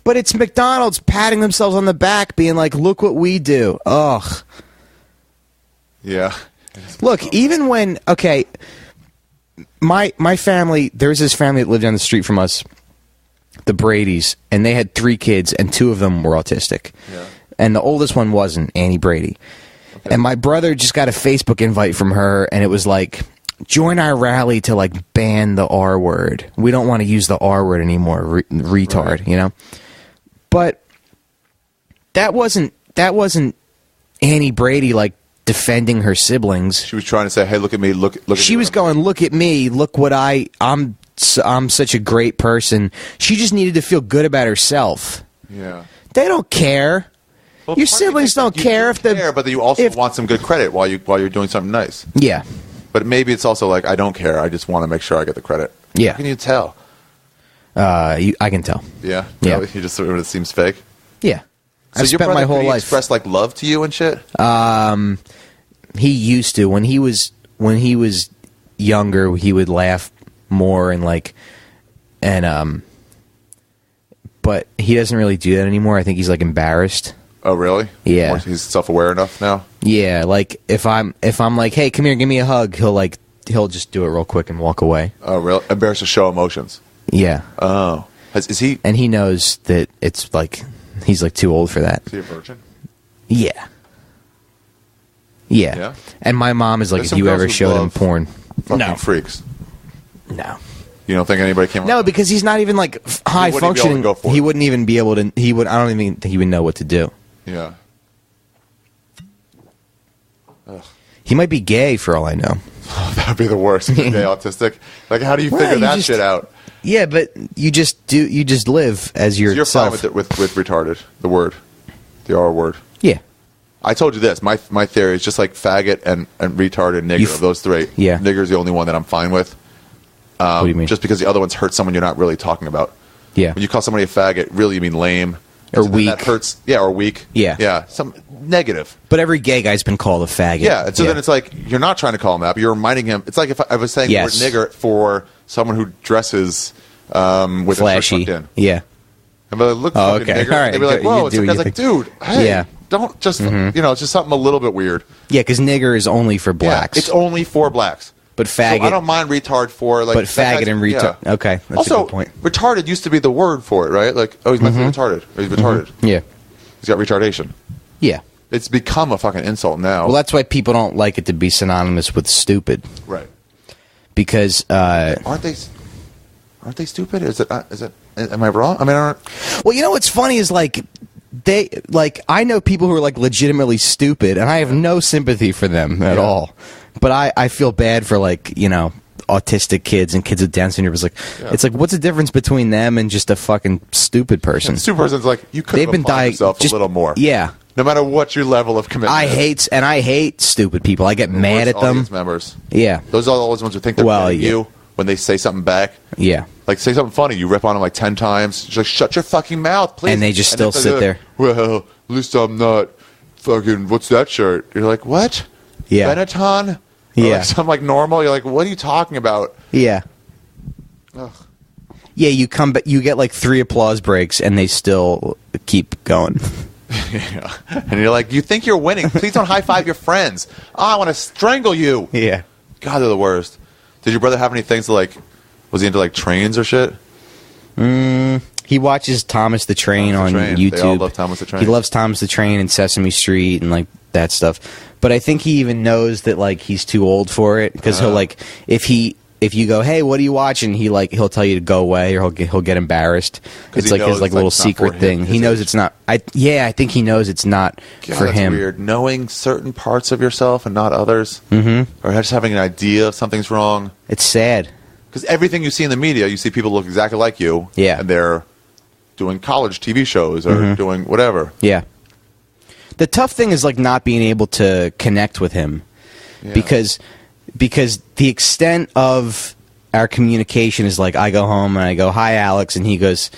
But it's McDonald's patting themselves on the back, being like, "Look what we do." Ugh. Yeah. Look, even when my family, there's this family that lived down the street from us, the Bradys, and they had 3 kids, and 2 of them were autistic. Yeah. And the oldest one wasn't, Annie Brady. Okay. And my brother just got a Facebook invite from her, and it was like, join our rally to like ban the R word. We don't want to use the R word anymore, retard, right. You know? But that wasn't Annie Brady like defending her siblings. She was trying to say, "Hey, look at me, look at She me. was going, "Look at me, look what I'm such a great person." She just needed to feel good about herself. Yeah. They don't care. Well, Your siblings don't care if the care, but you also want some good credit while you're doing something nice. Yeah. But maybe it's also like, I don't care. I just want to make sure I get the credit. Yeah. How can you tell? I can tell. Yeah. Yeah. You just sort of it seems fake. Yeah. So I've your spent brother, my whole could he life. express like love to you and shit. He used to when he was younger. He would laugh more but he doesn't really do that anymore. I think he's like embarrassed. Oh, really? Yeah. He's self-aware enough now. Yeah, like if I'm like, "Hey, come here, give me a hug," he'll just do it real quick and walk away. Oh, really? Embarrassed to show emotions. Yeah. Oh, is he? And he knows that it's like he's like too old for that. Is he a virgin? Yeah. Yeah. Yeah? And my mom is like, There's if some you girls ever who showed him love porn. Fucking freaks. No. You don't think anybody came? No, because he's not even like high wouldn't be able to functioning. go for He it. wouldn't even be able to. He would. I don't even think he would know what to do. Yeah. He might be gay for all I know. That would be the worst. If you're gay autistic. Like, how do you figure you that just- shit out? Yeah, but you just do. You just live as So you're yourself. fine with retarded. The word, the R word. Yeah. I told you this. My theory is just like faggot and retard and nigger. Of those 3. Yeah. Nigger's the only one that I'm fine with. What do you mean? Just because the other ones hurt someone you're not really talking about. Yeah. When you call somebody a faggot, really you mean lame. Or So then weak. That hurts. Yeah, or weak. Yeah. Yeah. Some negative. But every gay guy's been called a faggot. Yeah. And so then it's like, you're not trying to call him that, but you're reminding him. It's like if I was saying Yes. the word nigger for someone who dresses with a flashy. shirt tucked in. Yeah. And but look, Oh, fucking okay. nigger. All right. They'd be like, You whoa. It's do like, what I was you like, dude, hey, Yeah. don't just, it's just something a little bit weird. Yeah, because nigger is only for blacks. Yeah, it's only for blacks. But So faggot. I don't mind retard for like. But faggot and retard. Yeah. Okay, that's Also, a good point. retarded used to be the word for it, right? Like, oh, he's mentally retarded. Or he's retarded. Yeah. He's got retardation. Yeah. It's become a fucking insult now. Well, that's why people don't like it to be synonymous with stupid. Right. Because Aren't they stupid? Is it? Am I wrong? I mean, I don't. well, you know what's funny is like I know people who are like legitimately stupid, and I have no sympathy for them at all. But I feel bad for like, you know, autistic kids and kids with Down syndrome. It's like, what's the difference between them and just a fucking stupid person? Stupid person's like, you could They've been apply yourself just a little more. Yeah. No matter what your level of commitment. I hate stupid people. I get mad at them. Audience members. Yeah. Those are always ones who think they're getting you when they say something back. Yeah. Like, say something funny, you rip on them like 10 times. Just like, shut your fucking mouth, please. And they just still then sit they're there. like, well, at least I'm not fucking, what's that shirt? You're like, what? Yeah. Benetton? Or Yeah. like something like normal? You're like, what are you talking about? Yeah. Ugh. Yeah, you come back, you get like 3 applause breaks, and they still keep going. Yeah. And you're like, you think you're winning. Please don't high-five your friends. Oh, I want to strangle you. Yeah. God, they're the worst. Did your brother have any things to like, was he into like trains or shit? He watches Thomas the Train Thomas on the Train. YouTube. They all love Thomas the Train. He loves Thomas the Train and Sesame Street and like that stuff. But I think he even knows that like he's too old for it, because he'll like if you go, hey, what are you watching? He'll tell you to go away, or he'll get embarrassed. It's he like his knows like it's, little like, not secret for thing. him, He his knows age. it's not. I think he knows it's not God, for that's him. weird. Knowing certain parts of yourself and not others. Mm-hmm. Or just having an idea of something's wrong. It's sad. Because everything you see in the media, you see people look exactly like you. Yeah. And they're doing college TV shows or doing whatever. Yeah. The tough thing is like not being able to connect with him, Yeah. because the extent of our communication is like I go home and I go, hi Alex, and he goes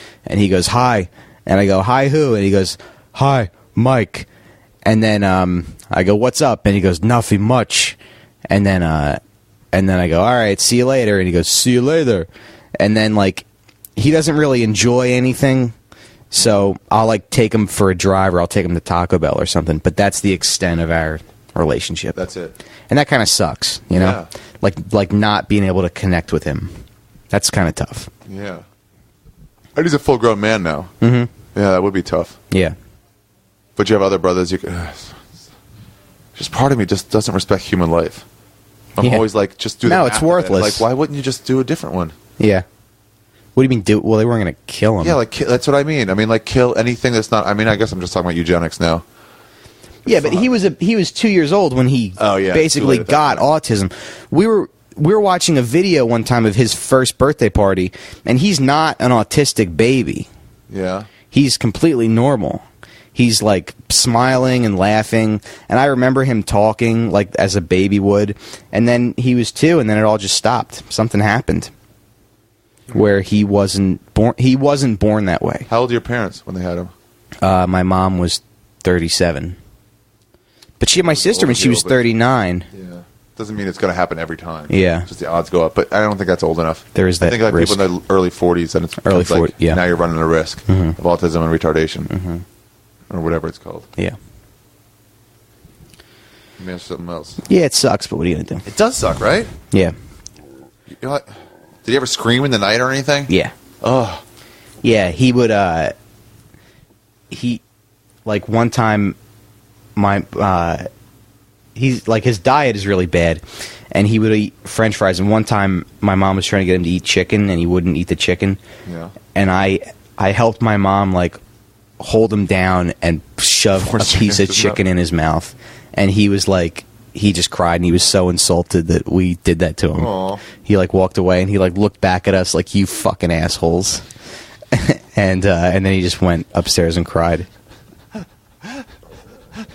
hi, And I go, hi, who? And he goes, hi, Mike. And then I go, what's up? And he goes, nothing much. And then I go, all right, see you later. And he goes, see you later. And then, like, he doesn't really enjoy anything. So I'll, like, take him for a drive, or I'll take him to Taco Bell or something. But that's the extent of our relationship. That's it. And that kind of sucks, you know? Yeah. Like not being able to connect with him. That's kind of tough. Yeah. And he's a full-grown man now. Mm-hmm. Yeah, that would be tough. Yeah. But you have other brothers. Just part of me just doesn't respect human life. I'm Yeah. always like, just do the No, math it's of it. worthless. Like, why wouldn't you just do a different one? Yeah. What do you mean do? Well, they weren't going to kill him. Yeah, like that's what I mean. I mean, like kill anything that's not. I mean, I guess I'm just talking about eugenics now. Yeah, but he was 2 years old when he basically too late at that got point. autism. We were watching a video one time of his first birthday party, and he's not an autistic baby. Yeah. He's completely normal. He's like smiling and laughing, and I remember him talking like as a baby would. And then he was 2, and then it all just stopped. Something happened where he wasn't born. He wasn't born that way. How old are your parents when they had him? My mom was 37, but she had my sister when she was 39. Yeah. Doesn't mean it's going to happen every time. Yeah. Just the odds go up, but I don't think that's old enough. There is that I think like risk. people in their early 40s, and it's Early it's like 40, yeah. now you're running a risk Mhm. of autism and retardation, or whatever it's called. Yeah. Let me ask you something else. Yeah, it sucks, but what are you gonna do? It does suck, right? Yeah. You know what? Did he ever scream in the night or anything? Yeah. Oh. Yeah, he would he like one time he's like his diet is really bad, and he would eat french fries, and one time my mom was trying to get him to eat chicken, and he wouldn't eat the chicken. Yeah. And I helped my mom like hold him down and shove Force a piece of chicken chicken in his mouth, and he was like, he just cried, and he was so insulted that we did that to him. Aw. He like walked away, and he like looked back at us like, you fucking assholes. And then he just went upstairs and cried.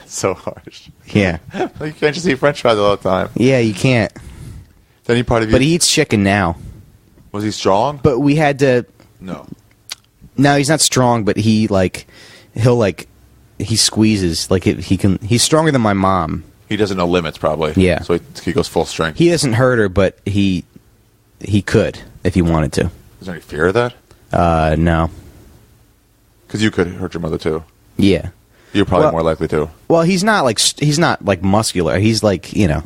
So harsh. Yeah. Like, you can't just eat french fries all the time. Yeah, you can't. Then he part of you. But he eats chicken now. Was he strong? But we had to. No. No, he's not strong, but he squeezes like he can. He's stronger than my mom. He doesn't know limits, probably. Yeah. So he goes full strength. He doesn't hurt her, but he could if he wanted to. Is there any fear of that? No. Because you could hurt your mother too. Yeah. You're probably Well- more likely to. Well, he's not like muscular. He's like, you know.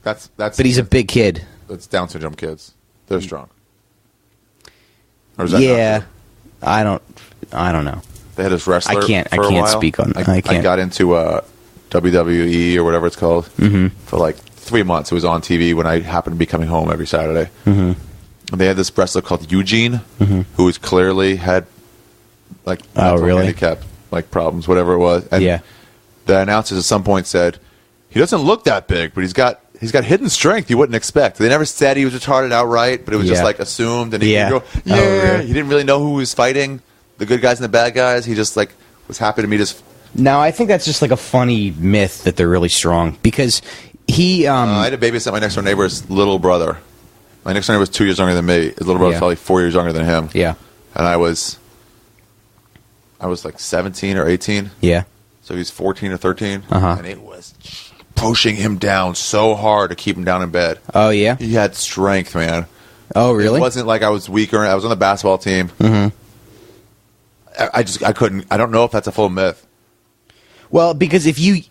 That's. But he's a big kid. That's Down syndrome kids. They're strong. Or is that Yeah. not true? I don't know. They had this wrestler. I can't for a while. speak on. I can't. got into WWE or whatever it's called for like 3 months. It was on TV when I happened to be coming home every Saturday. And they had this wrestler called Eugene, who was clearly had like mental really? handicap, like problems, whatever it was. And Yeah. the announcers at some point said, he doesn't look that big, but he's got hidden strength you wouldn't expect. They never said he was retarded outright, but it was just Yeah. like assumed. And he Yeah. could go, Oh, really? He didn't really know who he was fighting, the good guys and the bad guys. He just like was happy to meet his. No, I think that's just like a funny myth that they're really strong because he. I had to babysit my next door neighbor's little brother. My next door neighbor was 2 years younger than me. His little brother was Yeah. probably 4 years younger than him. Yeah. And I was like 17 or 18. Yeah. So he's 14 or 13. Uh-huh. And it was pushing him down so hard to keep him down in bed. Oh yeah. He had strength, man. Oh really? It wasn't like I was weaker. I was on the basketball team. Mm-hmm. I couldn't. I don't know if that's a full myth. Well, because if he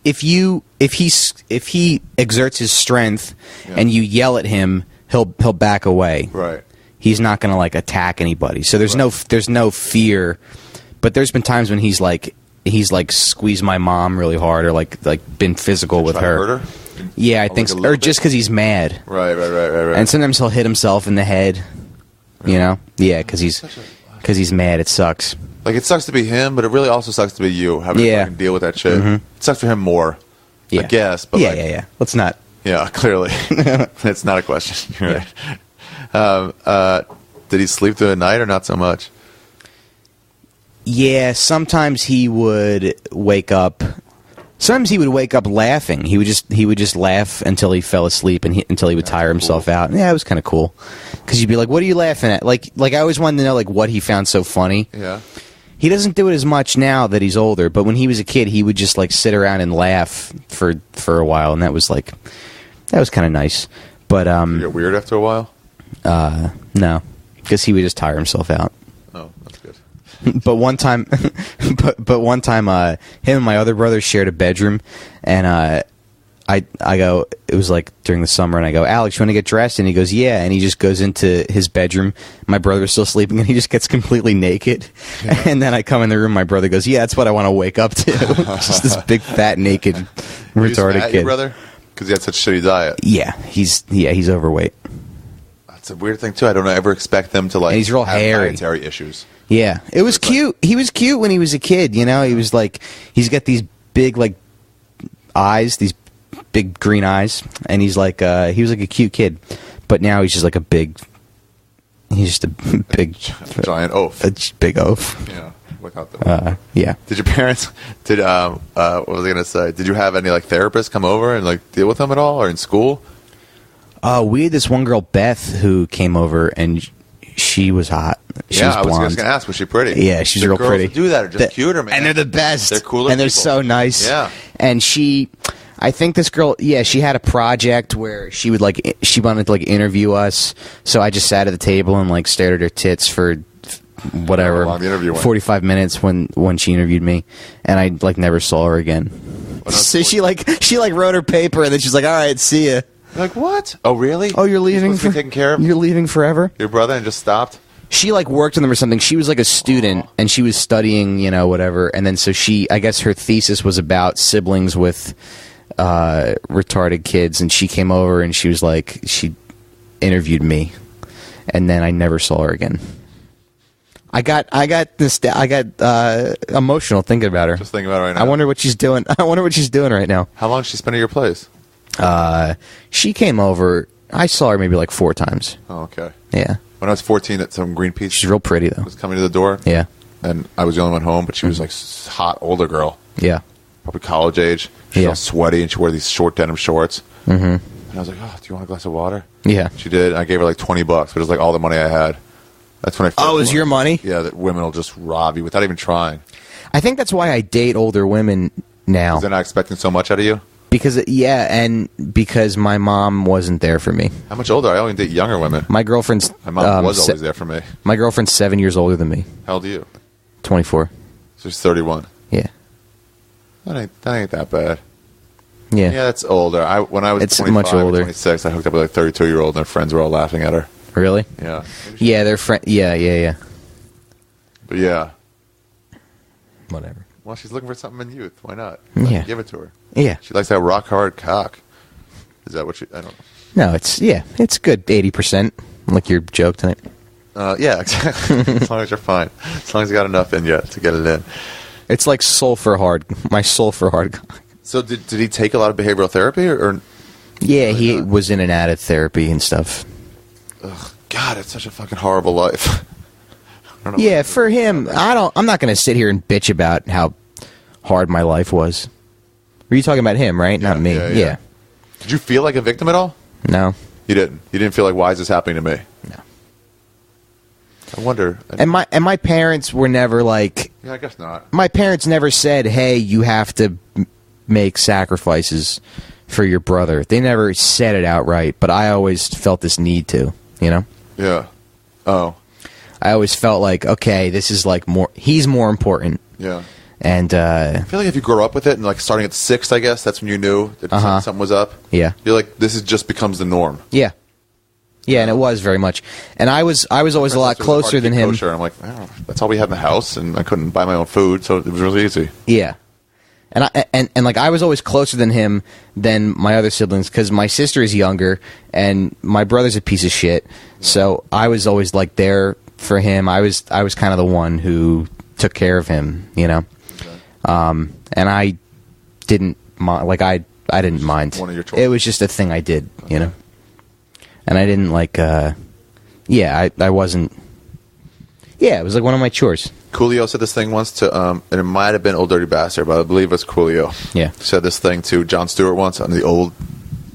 exerts his strength and you yell at him, he'll back away. Right. He's not going to like attack anybody. So there's no fear. But there's been times when he's like squeezed my mom really hard or like been physical with Try to her. hurt her? Yeah, I Like think a so. little Or just bit? because he's mad. Right. And sometimes he'll hit himself in the head. You know? Yeah, because he's mad. It sucks. Like, it sucks to be him, but it really also sucks to be you, having to fucking deal with that shit. Mhm. It sucks for him more, Yeah. I guess. But Yeah. Let's not. Yeah, clearly. It's not a question. You're right. Did he sleep through the night or not so much? Yeah, sometimes he would wake up. Sometimes he would wake up laughing. He would just laugh until he fell asleep and until he would tire himself out. Yeah, it was kind of cool. Because you'd be like, "What are you laughing at?" Like I always wanted to know like what he found so funny. Yeah. He doesn't do it as much now that he's older, but when he was a kid, he would just like sit around and laugh for a while, and that was kind of nice. But You get weird after a while? no, because he would just tire himself out. Oh, that's good. But one time, him and my other brother shared a bedroom, and I go, it was like during the summer, and I go, Alex, you want to get dressed? And he goes, yeah. And he just goes into his bedroom. My brother was still sleeping, and he just gets completely naked. Yeah. And then I come in the room. My brother goes, yeah, that's what I want to wake up to. Just this big, fat, naked, retarded kid. Your brother? Because he had such a shitty diet. Yeah, he's overweight. That's a weird thing too. I don't ever expect them to like. And he's real have hairy. dietary issues. Yeah, it was cute. He was cute when he was a kid. You know, he was like, he's got these big like eyes, these big green eyes, and he's like he was like a cute kid, but now he's just like he's just a big giant oaf, a big oaf. Yeah, look out there. Yeah. Did your parents what was I gonna say? Did you have any like therapists come over and like deal with them at all, or in school? We had this one girl, Beth, who came over, and she was hot. She was I blonde. was gonna ask, was she pretty? Yeah, she's real pretty. Girls who do that are just cuter, man. And they're the best. They're cooler, and they're people. so nice. Yeah. And I think this girl, she had a project where she wanted to like interview us. So I just sat at the table and like stared at her tits for whatever, How long the interview went? 45 minutes when she interviewed me, and I like never saw her again. So she wrote her paper, and then she's like, all right, see ya. Like, what? Oh, really? Oh, you're leaving? You're supposed to be taken care of? You're leaving forever? Your brother and just stopped? She like worked with them or something. She was like a student, and she was studying, whatever. And then so I guess her thesis was about siblings with retarded kids, and she came over and she was like, she interviewed me, and then I never saw her again. I got emotional thinking about her. Just thinking about it right now. I wonder what she's doing. Right now. How long did she spend at your place? She came over. I saw her maybe like 4 times. Oh, okay. Yeah. When I was 14, at some Greenpeace, She's real pretty though. was coming to the door. Yeah. And I was the only one home, but she was like hot older girl, Yeah. probably college age. She was Yeah. all sweaty, and she wore these short denim shorts. Mm-hmm. And I was like, "Oh, do you want a glass of water?" Yeah. She did. I gave her like $20, but it was like all the money I had. That's when I. First Oh, it was learned. your money? Yeah, that women will just rob you without even trying. I think that's why I date older women now. They're not expecting so much out of you. Because my mom wasn't there for me. How much older? I only date younger women. My girlfriend's My mom was always there for me. My girlfriend's 7 years older than me. How old are you? 24. So she's 31. Yeah. That ain't that bad. Yeah. Yeah, that's older. When I was It's 25 much or older. 26, I hooked up with like a 32-year-old, and her friends were all laughing at her. Really? Yeah. Yeah, they're friend. Yeah. But yeah. Whatever. Well, she's looking for something in youth. Why not? Yeah. Give it to her. Yeah. She likes that rock hard cock. Is that what she? I don't No, it's good. 80%, like your joke tonight. know. Yeah, exactly. As long as you're fine. As long as you got enough in you to get it in. It's like sulfur hard. My sulfur hard. So did he take a lot of behavioral therapy or Yeah, he was in and out of therapy and stuff. God, it's such a fucking horrible life. I don't know. Yeah, for him, I'm not going to sit here and bitch about how hard my life was. Were you talking about him, right? Not me. Yeah. Did you feel like a victim at all? No. You didn't. You didn't feel like, why is this happening to me? No. I wonder. And my parents were never like. Yeah, I guess not. My parents never said, "Hey, you have to make sacrifices for your brother." They never said it outright, but I always felt this need to. Yeah. Oh. I always felt like, okay, this is like more. He's more important. Yeah. And I feel like if you grow up with it, and like starting at 6, I guess that's when you knew that something was up. Yeah. You're like, just becomes the norm. Yeah. Yeah, and it was very much. And I was always a lot closer than him. Kosher. I'm like, that's all we had in the house, and I couldn't buy my own food, so it was really easy. Yeah. And like I was always closer than him than my other siblings because my sister is younger and my brother's a piece of shit. So I was always like there for him. I was kind of the one who took care of him, Okay. And I didn't mind. I didn't mind. One of your chores. It was just a thing I did, And I didn't like. I wasn't. Yeah, it was like one of my chores. Coolio said this thing once to, and it might have been Old Dirty Bastard, but I believe it was Coolio. Yeah. Said this thing to Jon Stewart once on the old,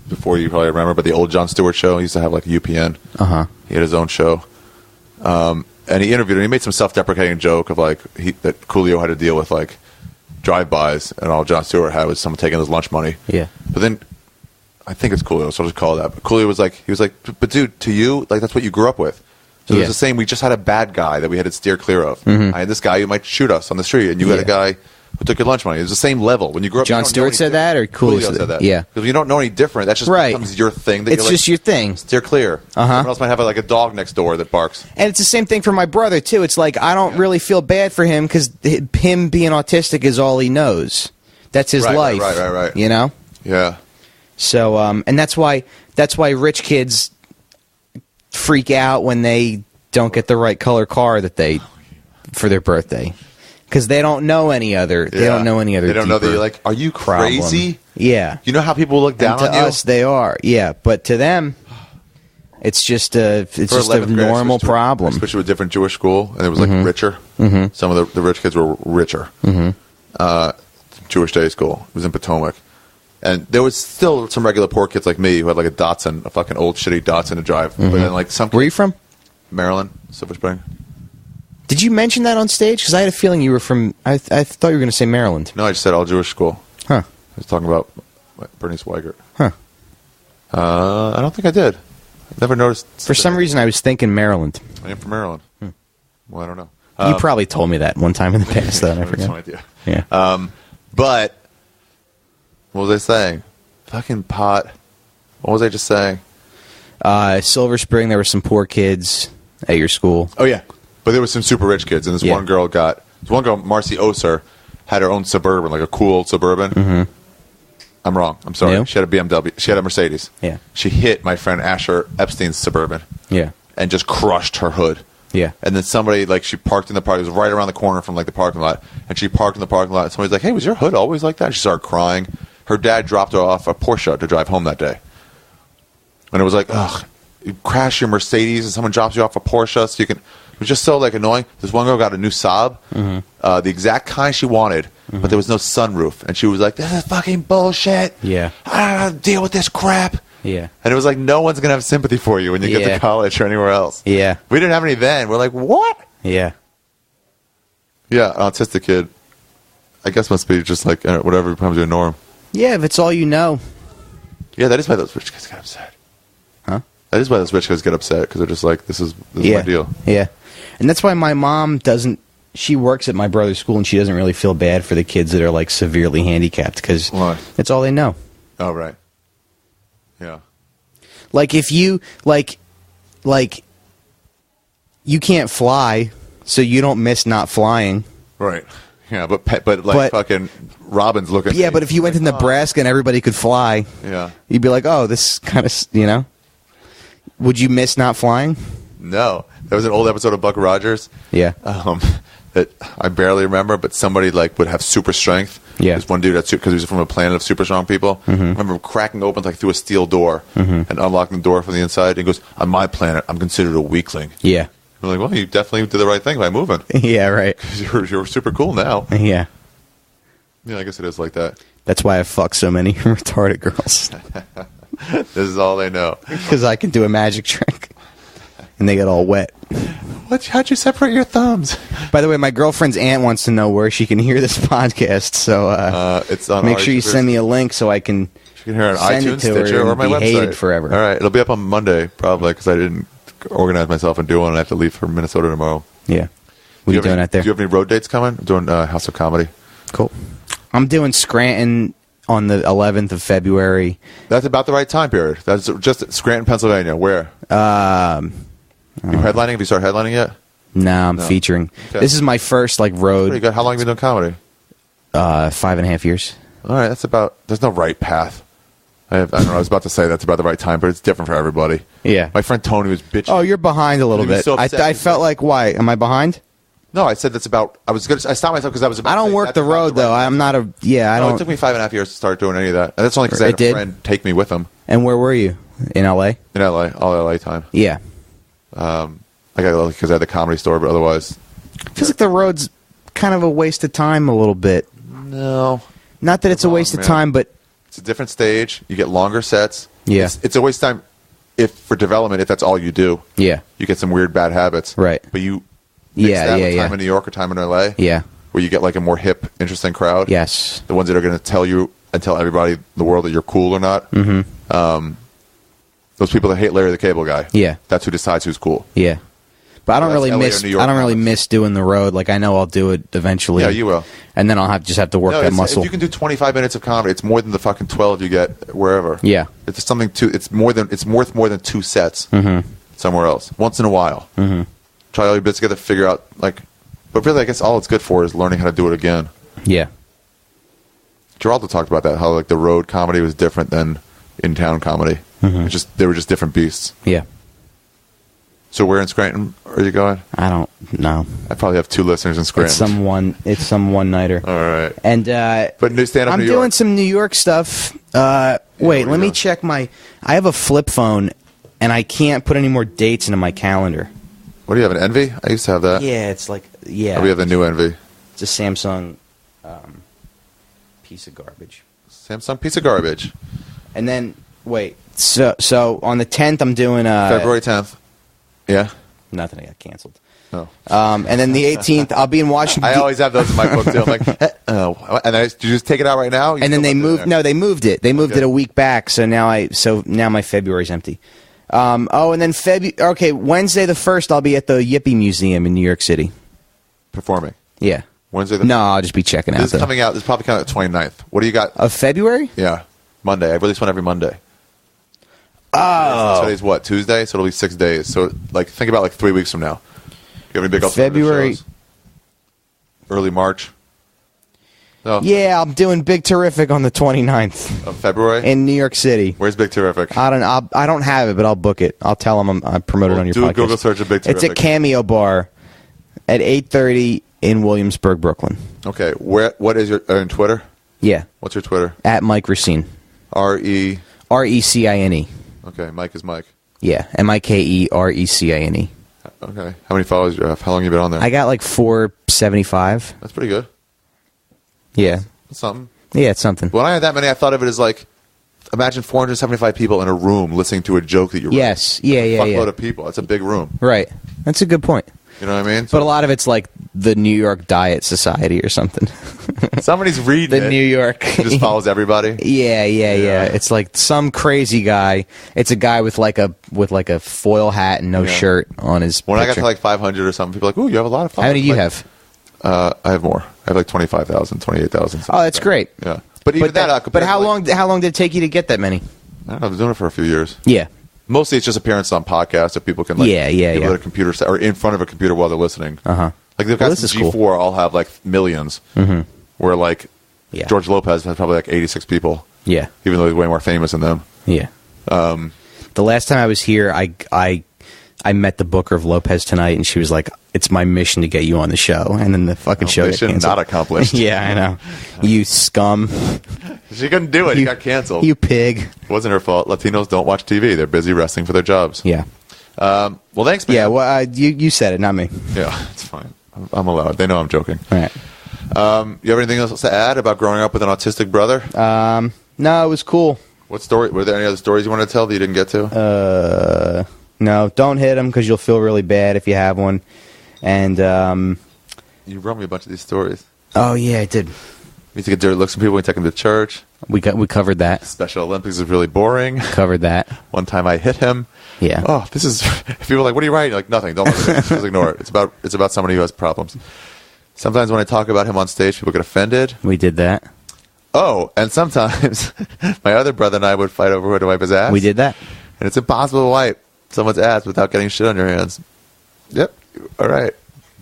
before you probably remember, but the old Jon Stewart show. He used to have like UPN. Uh-huh. He had his own show. and he interviewed him. He made some self-deprecating joke of like that Coolio had to deal with like drive-bys, and all Jon Stewart had was someone taking his lunch money. Yeah. But then I think it's Coolio, so I'll just call it that. But Coolio was like, but dude, to you, like that's what you grew up with. So it was the same. We just had a bad guy that we had to steer clear of. I had this guy who might shoot us on the street, and you had a guy who took your lunch money. It was the same level. When you grew up, Jon Stewart said that, or Coolio said that? Yeah. Because you don't know any different. That just becomes your thing. That It's you're just your thing. Steer clear. Someone else might have like a dog next door that barks. And it's the same thing for my brother, too. It's like, I don't really feel bad for him because him being autistic is all he knows. That's his life. Right. You know? Yeah. So, and that's why rich kids freak out when they don't get the right color car for their birthday. Because they don't know any other. They don't know any other. They don't know that you're like, are you crazy? Problem. Yeah. You know how people look down and on to you? us, they are. Yeah, but to them, it's just a normal problem. I switched to a different Jewish school, and it was like richer. Some of the rich kids were richer. Jewish day school. It was in Potomac. And there was still some regular poor kids like me who had like a Datsun, a fucking old shitty Datsun to drive. But then like some. Where are you from? Maryland, Silver Spring. Did you mention that on stage? Because I had a feeling you were from. I thought you were going to say Maryland. No, I just said all Jewish school. Huh. I was talking about Bernice Weigert. Huh. I don't think I did. I've never noticed. For some reason, I was thinking Maryland. I am from Maryland. Well, I don't know. You probably told me that one time in the past, though. I forget. No idea. Yeah. But what was I saying? Fucking pot. What was I just saying? Silver Spring, there were some poor kids at your school. Oh, yeah. But there was some super rich kids, and this one girl, Marcy Oser, had her own Suburban, like a cool old Suburban. I'm wrong. I'm sorry. New? She had a BMW. She had a Mercedes. Yeah. She hit my friend Asher Epstein's Suburban. Yeah. And just crushed her hood. Yeah. And then somebody, like, she parked in the park. It was right around the corner from, like, the parking lot. And she parked in the parking lot. And somebody's like, hey, was your hood always like that? And she started crying. Her dad dropped her off a Porsche to drive home that day. And it was like, ugh, you crash your Mercedes and someone drops you off a Porsche so you can... It was just so, like, annoying. This one girl got a new Saab, the exact kind she wanted, but there was no sunroof. And she was like, this is fucking bullshit. Yeah. I don't deal with this crap. Yeah. And it was like, no one's going to have sympathy for you when you get to college or anywhere else. Yeah. We didn't have any then. We're like, what? Yeah. Yeah, an autistic kid, I guess must be just like whatever becomes your norm. Yeah, if it's all you know. Yeah, that is why those rich kids get upset. Huh? That is why those rich kids get upset, because they're just like, this is my deal. Yeah. And that's why my mom doesn't... She works at my brother's school, and she doesn't really feel bad for the kids that are, like, severely handicapped, because it's all they know. Oh, right. Yeah. Like, if you... Like, you can't fly, so you don't miss not flying. Right. Yeah, but fucking Robin's looking... Yeah, but if you went to Nebraska and everybody could fly, you'd be like, oh, this kind of... You know? Would you miss not flying? No. There was an old episode of Buck Rogers. Yeah. That I barely remember, but somebody like would have super strength. Yeah. This one dude had because he was from a planet of super strong people. I remember him cracking open like through a steel door and unlocking the door from the inside. And he goes, on my planet, I'm considered a weakling. Yeah. I'm like, well, you definitely did the right thing by moving. Yeah, right. You're super cool now. Yeah. Yeah, I guess it is like that. That's why I fuck so many retarded girls. This is all they know. Because I can do a magic trick. And they get all wet. How'd you separate your thumbs? By the way, my girlfriend's aunt wants to know where she can hear this podcast. So it's on make Ari sure you Shaffir. send me a link so I can You can hear it on send iTunes, it to her Stitcher, and or my be website. hated forever. All right, it'll be up on Monday probably because I didn't organize myself and do one. I have to leave for Minnesota tomorrow. Yeah. What are you doing out there? Do you have any road dates coming? I'm doing House of Comedy. Cool. I'm doing Scranton on the 11th of February. That's about the right time period. That's just Scranton, Pennsylvania. Where? You headlining? Have you started headlining yet? No, I'm featuring. Okay. This is my first road. Pretty good. How long have you been doing comedy? 5.5 years. All right, that's about. There's no right path. I don't know. I was about to say that's about the right time, but it's different for everybody. Yeah. My friend Tony was bitching. Oh, you're behind a little He was bit. so upset. I felt like, why? Am I behind? No, I said that's about. I stopped myself because I was about. I don't work the road though. I'm not a. Yeah, I No, don't. it took me 5.5 years to start doing any of that, and that's only because I had a friend take me with him. And where were you? In L.A. In L.A. All L.A. time. Yeah. I got lucky because I had the Comedy Store, but otherwise, Feels like the road's kind of a waste of time a little bit. no. Not that it's a waste of man. time, but It's a different stage. You get longer sets. Yeah. It's a waste of time for development if that's all you do. yeah, You get some weird bad habits. Right. But you mix Yeah, that yeah, with yeah. time in New York or time in LA. Yeah. Where you get like a more hip, interesting crowd. Yes. The ones that are going to tell you and tell everybody in the world that you're cool or not. Mm-hmm. Those people that hate Larry the Cable Guy. Yeah. That's who decides who's cool. Yeah. But I don't That's really LA or miss. New York I don't really comics. miss doing the road. Like I know I'll do it eventually. Yeah, you will. And then I'll just have to work No, that it's- muscle. if you can do 25 minutes of comedy, it's more than the fucking 12 you get wherever. Yeah. It's something it's worth more than 2 sets somewhere else. Once in a while. Mm-hmm. Try all your bits together, figure out but really, I guess all it's good for is learning how to do it again. Yeah. Geraldo talked about that, how like the road comedy was different than in-town comedy. It's they were just different beasts. Yeah. So where in Scranton are you going? I don't know. I probably have 2 listeners in Scranton. It's some one nighter. All right. And But new stand-up I'm New York. doing some New York stuff. where Wait, you let me going? check I have a flip phone, and I can't put any more dates into my calendar. What do you have, an Envy? I used to have that. Yeah, it's like Oh, we have the new Envy. it's a Samsung piece of garbage. Samsung piece of garbage. And then wait, so on the 10th I'm doing February 10th. Yeah. Nothing. I got canceled. Oh. And then the 18th I'll be in Washington. I always have those in my book too. I'm like, oh. And did you just take it out right now? You And then still they left it moved. there? No, they moved it. They moved Okay. it a week back. So now my February's empty. And then Okay, Wednesday the 1st, I'll be at the Yippee Museum in New York City. Performing. Yeah. Wednesday. No, I'll just be checking out. This is coming out. This is probably coming out the 29th. What do you got? Of February? Yeah, Monday. I release one every Monday. Oh. Today's what? Tuesday. So it'll be 6 days. So think about 3 weeks from now. You have any big alternative February. shows? Early March. No. Yeah, I'm doing Big Terrific on the 29th Of February. in New York City. Where's Big Terrific? I don't have it, but I'll book it. I'll tell them I promote it on your do a podcast. Google search of Big It's a Terrific. Cameo bar at 8:30 in Williamsburg, Brooklyn. Okay. What is your in Twitter? Yeah, What's your Twitter? at Mike Recine. R-E. Recine. Okay. Mike is Mike. Yeah, MikeRecine. Okay. How many followers do you have? How long have you been on there? I got 475. That's pretty good. Yeah. That's something. Yeah, it's something. When I had that many, I thought of it as imagine 475 people in a room listening to a joke that you wrote. Yes. Yeah, yeah, Fuckload yeah. of people. That's a big room. Right. That's a good point. You know what I mean? But a lot of it's like the New York Diet Society or something. Somebody's reading The it. New York. He just follows everybody. Yeah. It's like some crazy guy. It's a guy with a foil hat and no Yeah. shirt on his When I picture. got to 500 or something, people are like, ooh, you have a lot of followers. How many do you have? I have more. I have 25,000, 28,000. Oh, that's great. Yeah. But even But how long did it take you to get that many? I don't know. I've been doing it for a few years. Yeah. Mostly it's just appearances on podcasts that people can Yeah. people at a computer or in front of a computer while they're listening. Uh-huh. Like they've Well, got this some is G4 cool. all have millions. Mm-hmm. Where Yeah. George Lopez has probably 86 people. Yeah. Even though he's way more famous than them. Yeah. The last time I was here, I met the booker of Lopez Tonight, and she was like, "It's my mission to get you on the show." And then the fucking show got Mission canceled. not accomplished. Yeah, I know. You scum. She couldn't do it. He got canceled. You pig. It wasn't her fault. Latinos don't watch TV. They're busy wrestling for their jobs. Yeah. Well, thanks, man. Yeah. Well, you said it, not me. Yeah, it's fine. I'm allowed. They know I'm joking. All right. You have anything else to add about growing up with an autistic brother? No, it was cool. What story? Were there any other stories you wanted to tell that you didn't get to? No, don't hit him because you'll feel really bad if you have one. And You wrote me a bunch of these stories. oh yeah, I did. You used to get dirty looks from people when you take them to church. We covered that. Special Olympics is really boring. Covered that. One time I hit him. Yeah. Oh, this is. People are like, "What are you writing?" You're like, nothing. Don't look at it. Just ignore it. It's about somebody who has problems. Sometimes when I talk about him on stage, people get offended. We did that. Oh, and sometimes my other brother and I would fight over who to wipe his ass. We did that. And it's impossible to wipe someone's ass without getting shit on your hands. Yep. All right.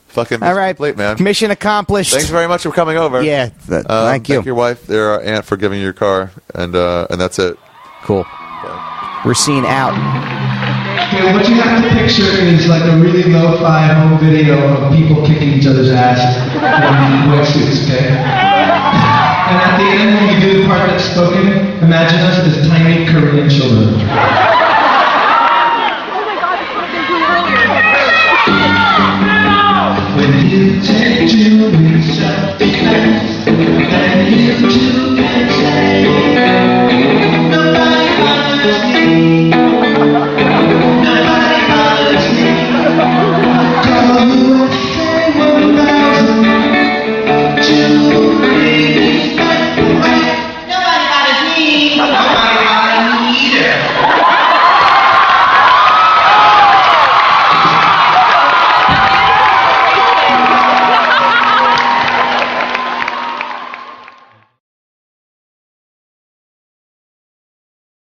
Fucking All right, plate, man. Mission accomplished. Thanks very much for coming over. Yeah. Thank you. Thank your wife, their aunt, for giving you your car, and that's it. Cool. Recine out. Okay, what you have to picture is like a really lo-fi home video of people kicking each other's asses in wetsuits, okay? And at the end, when you do the part that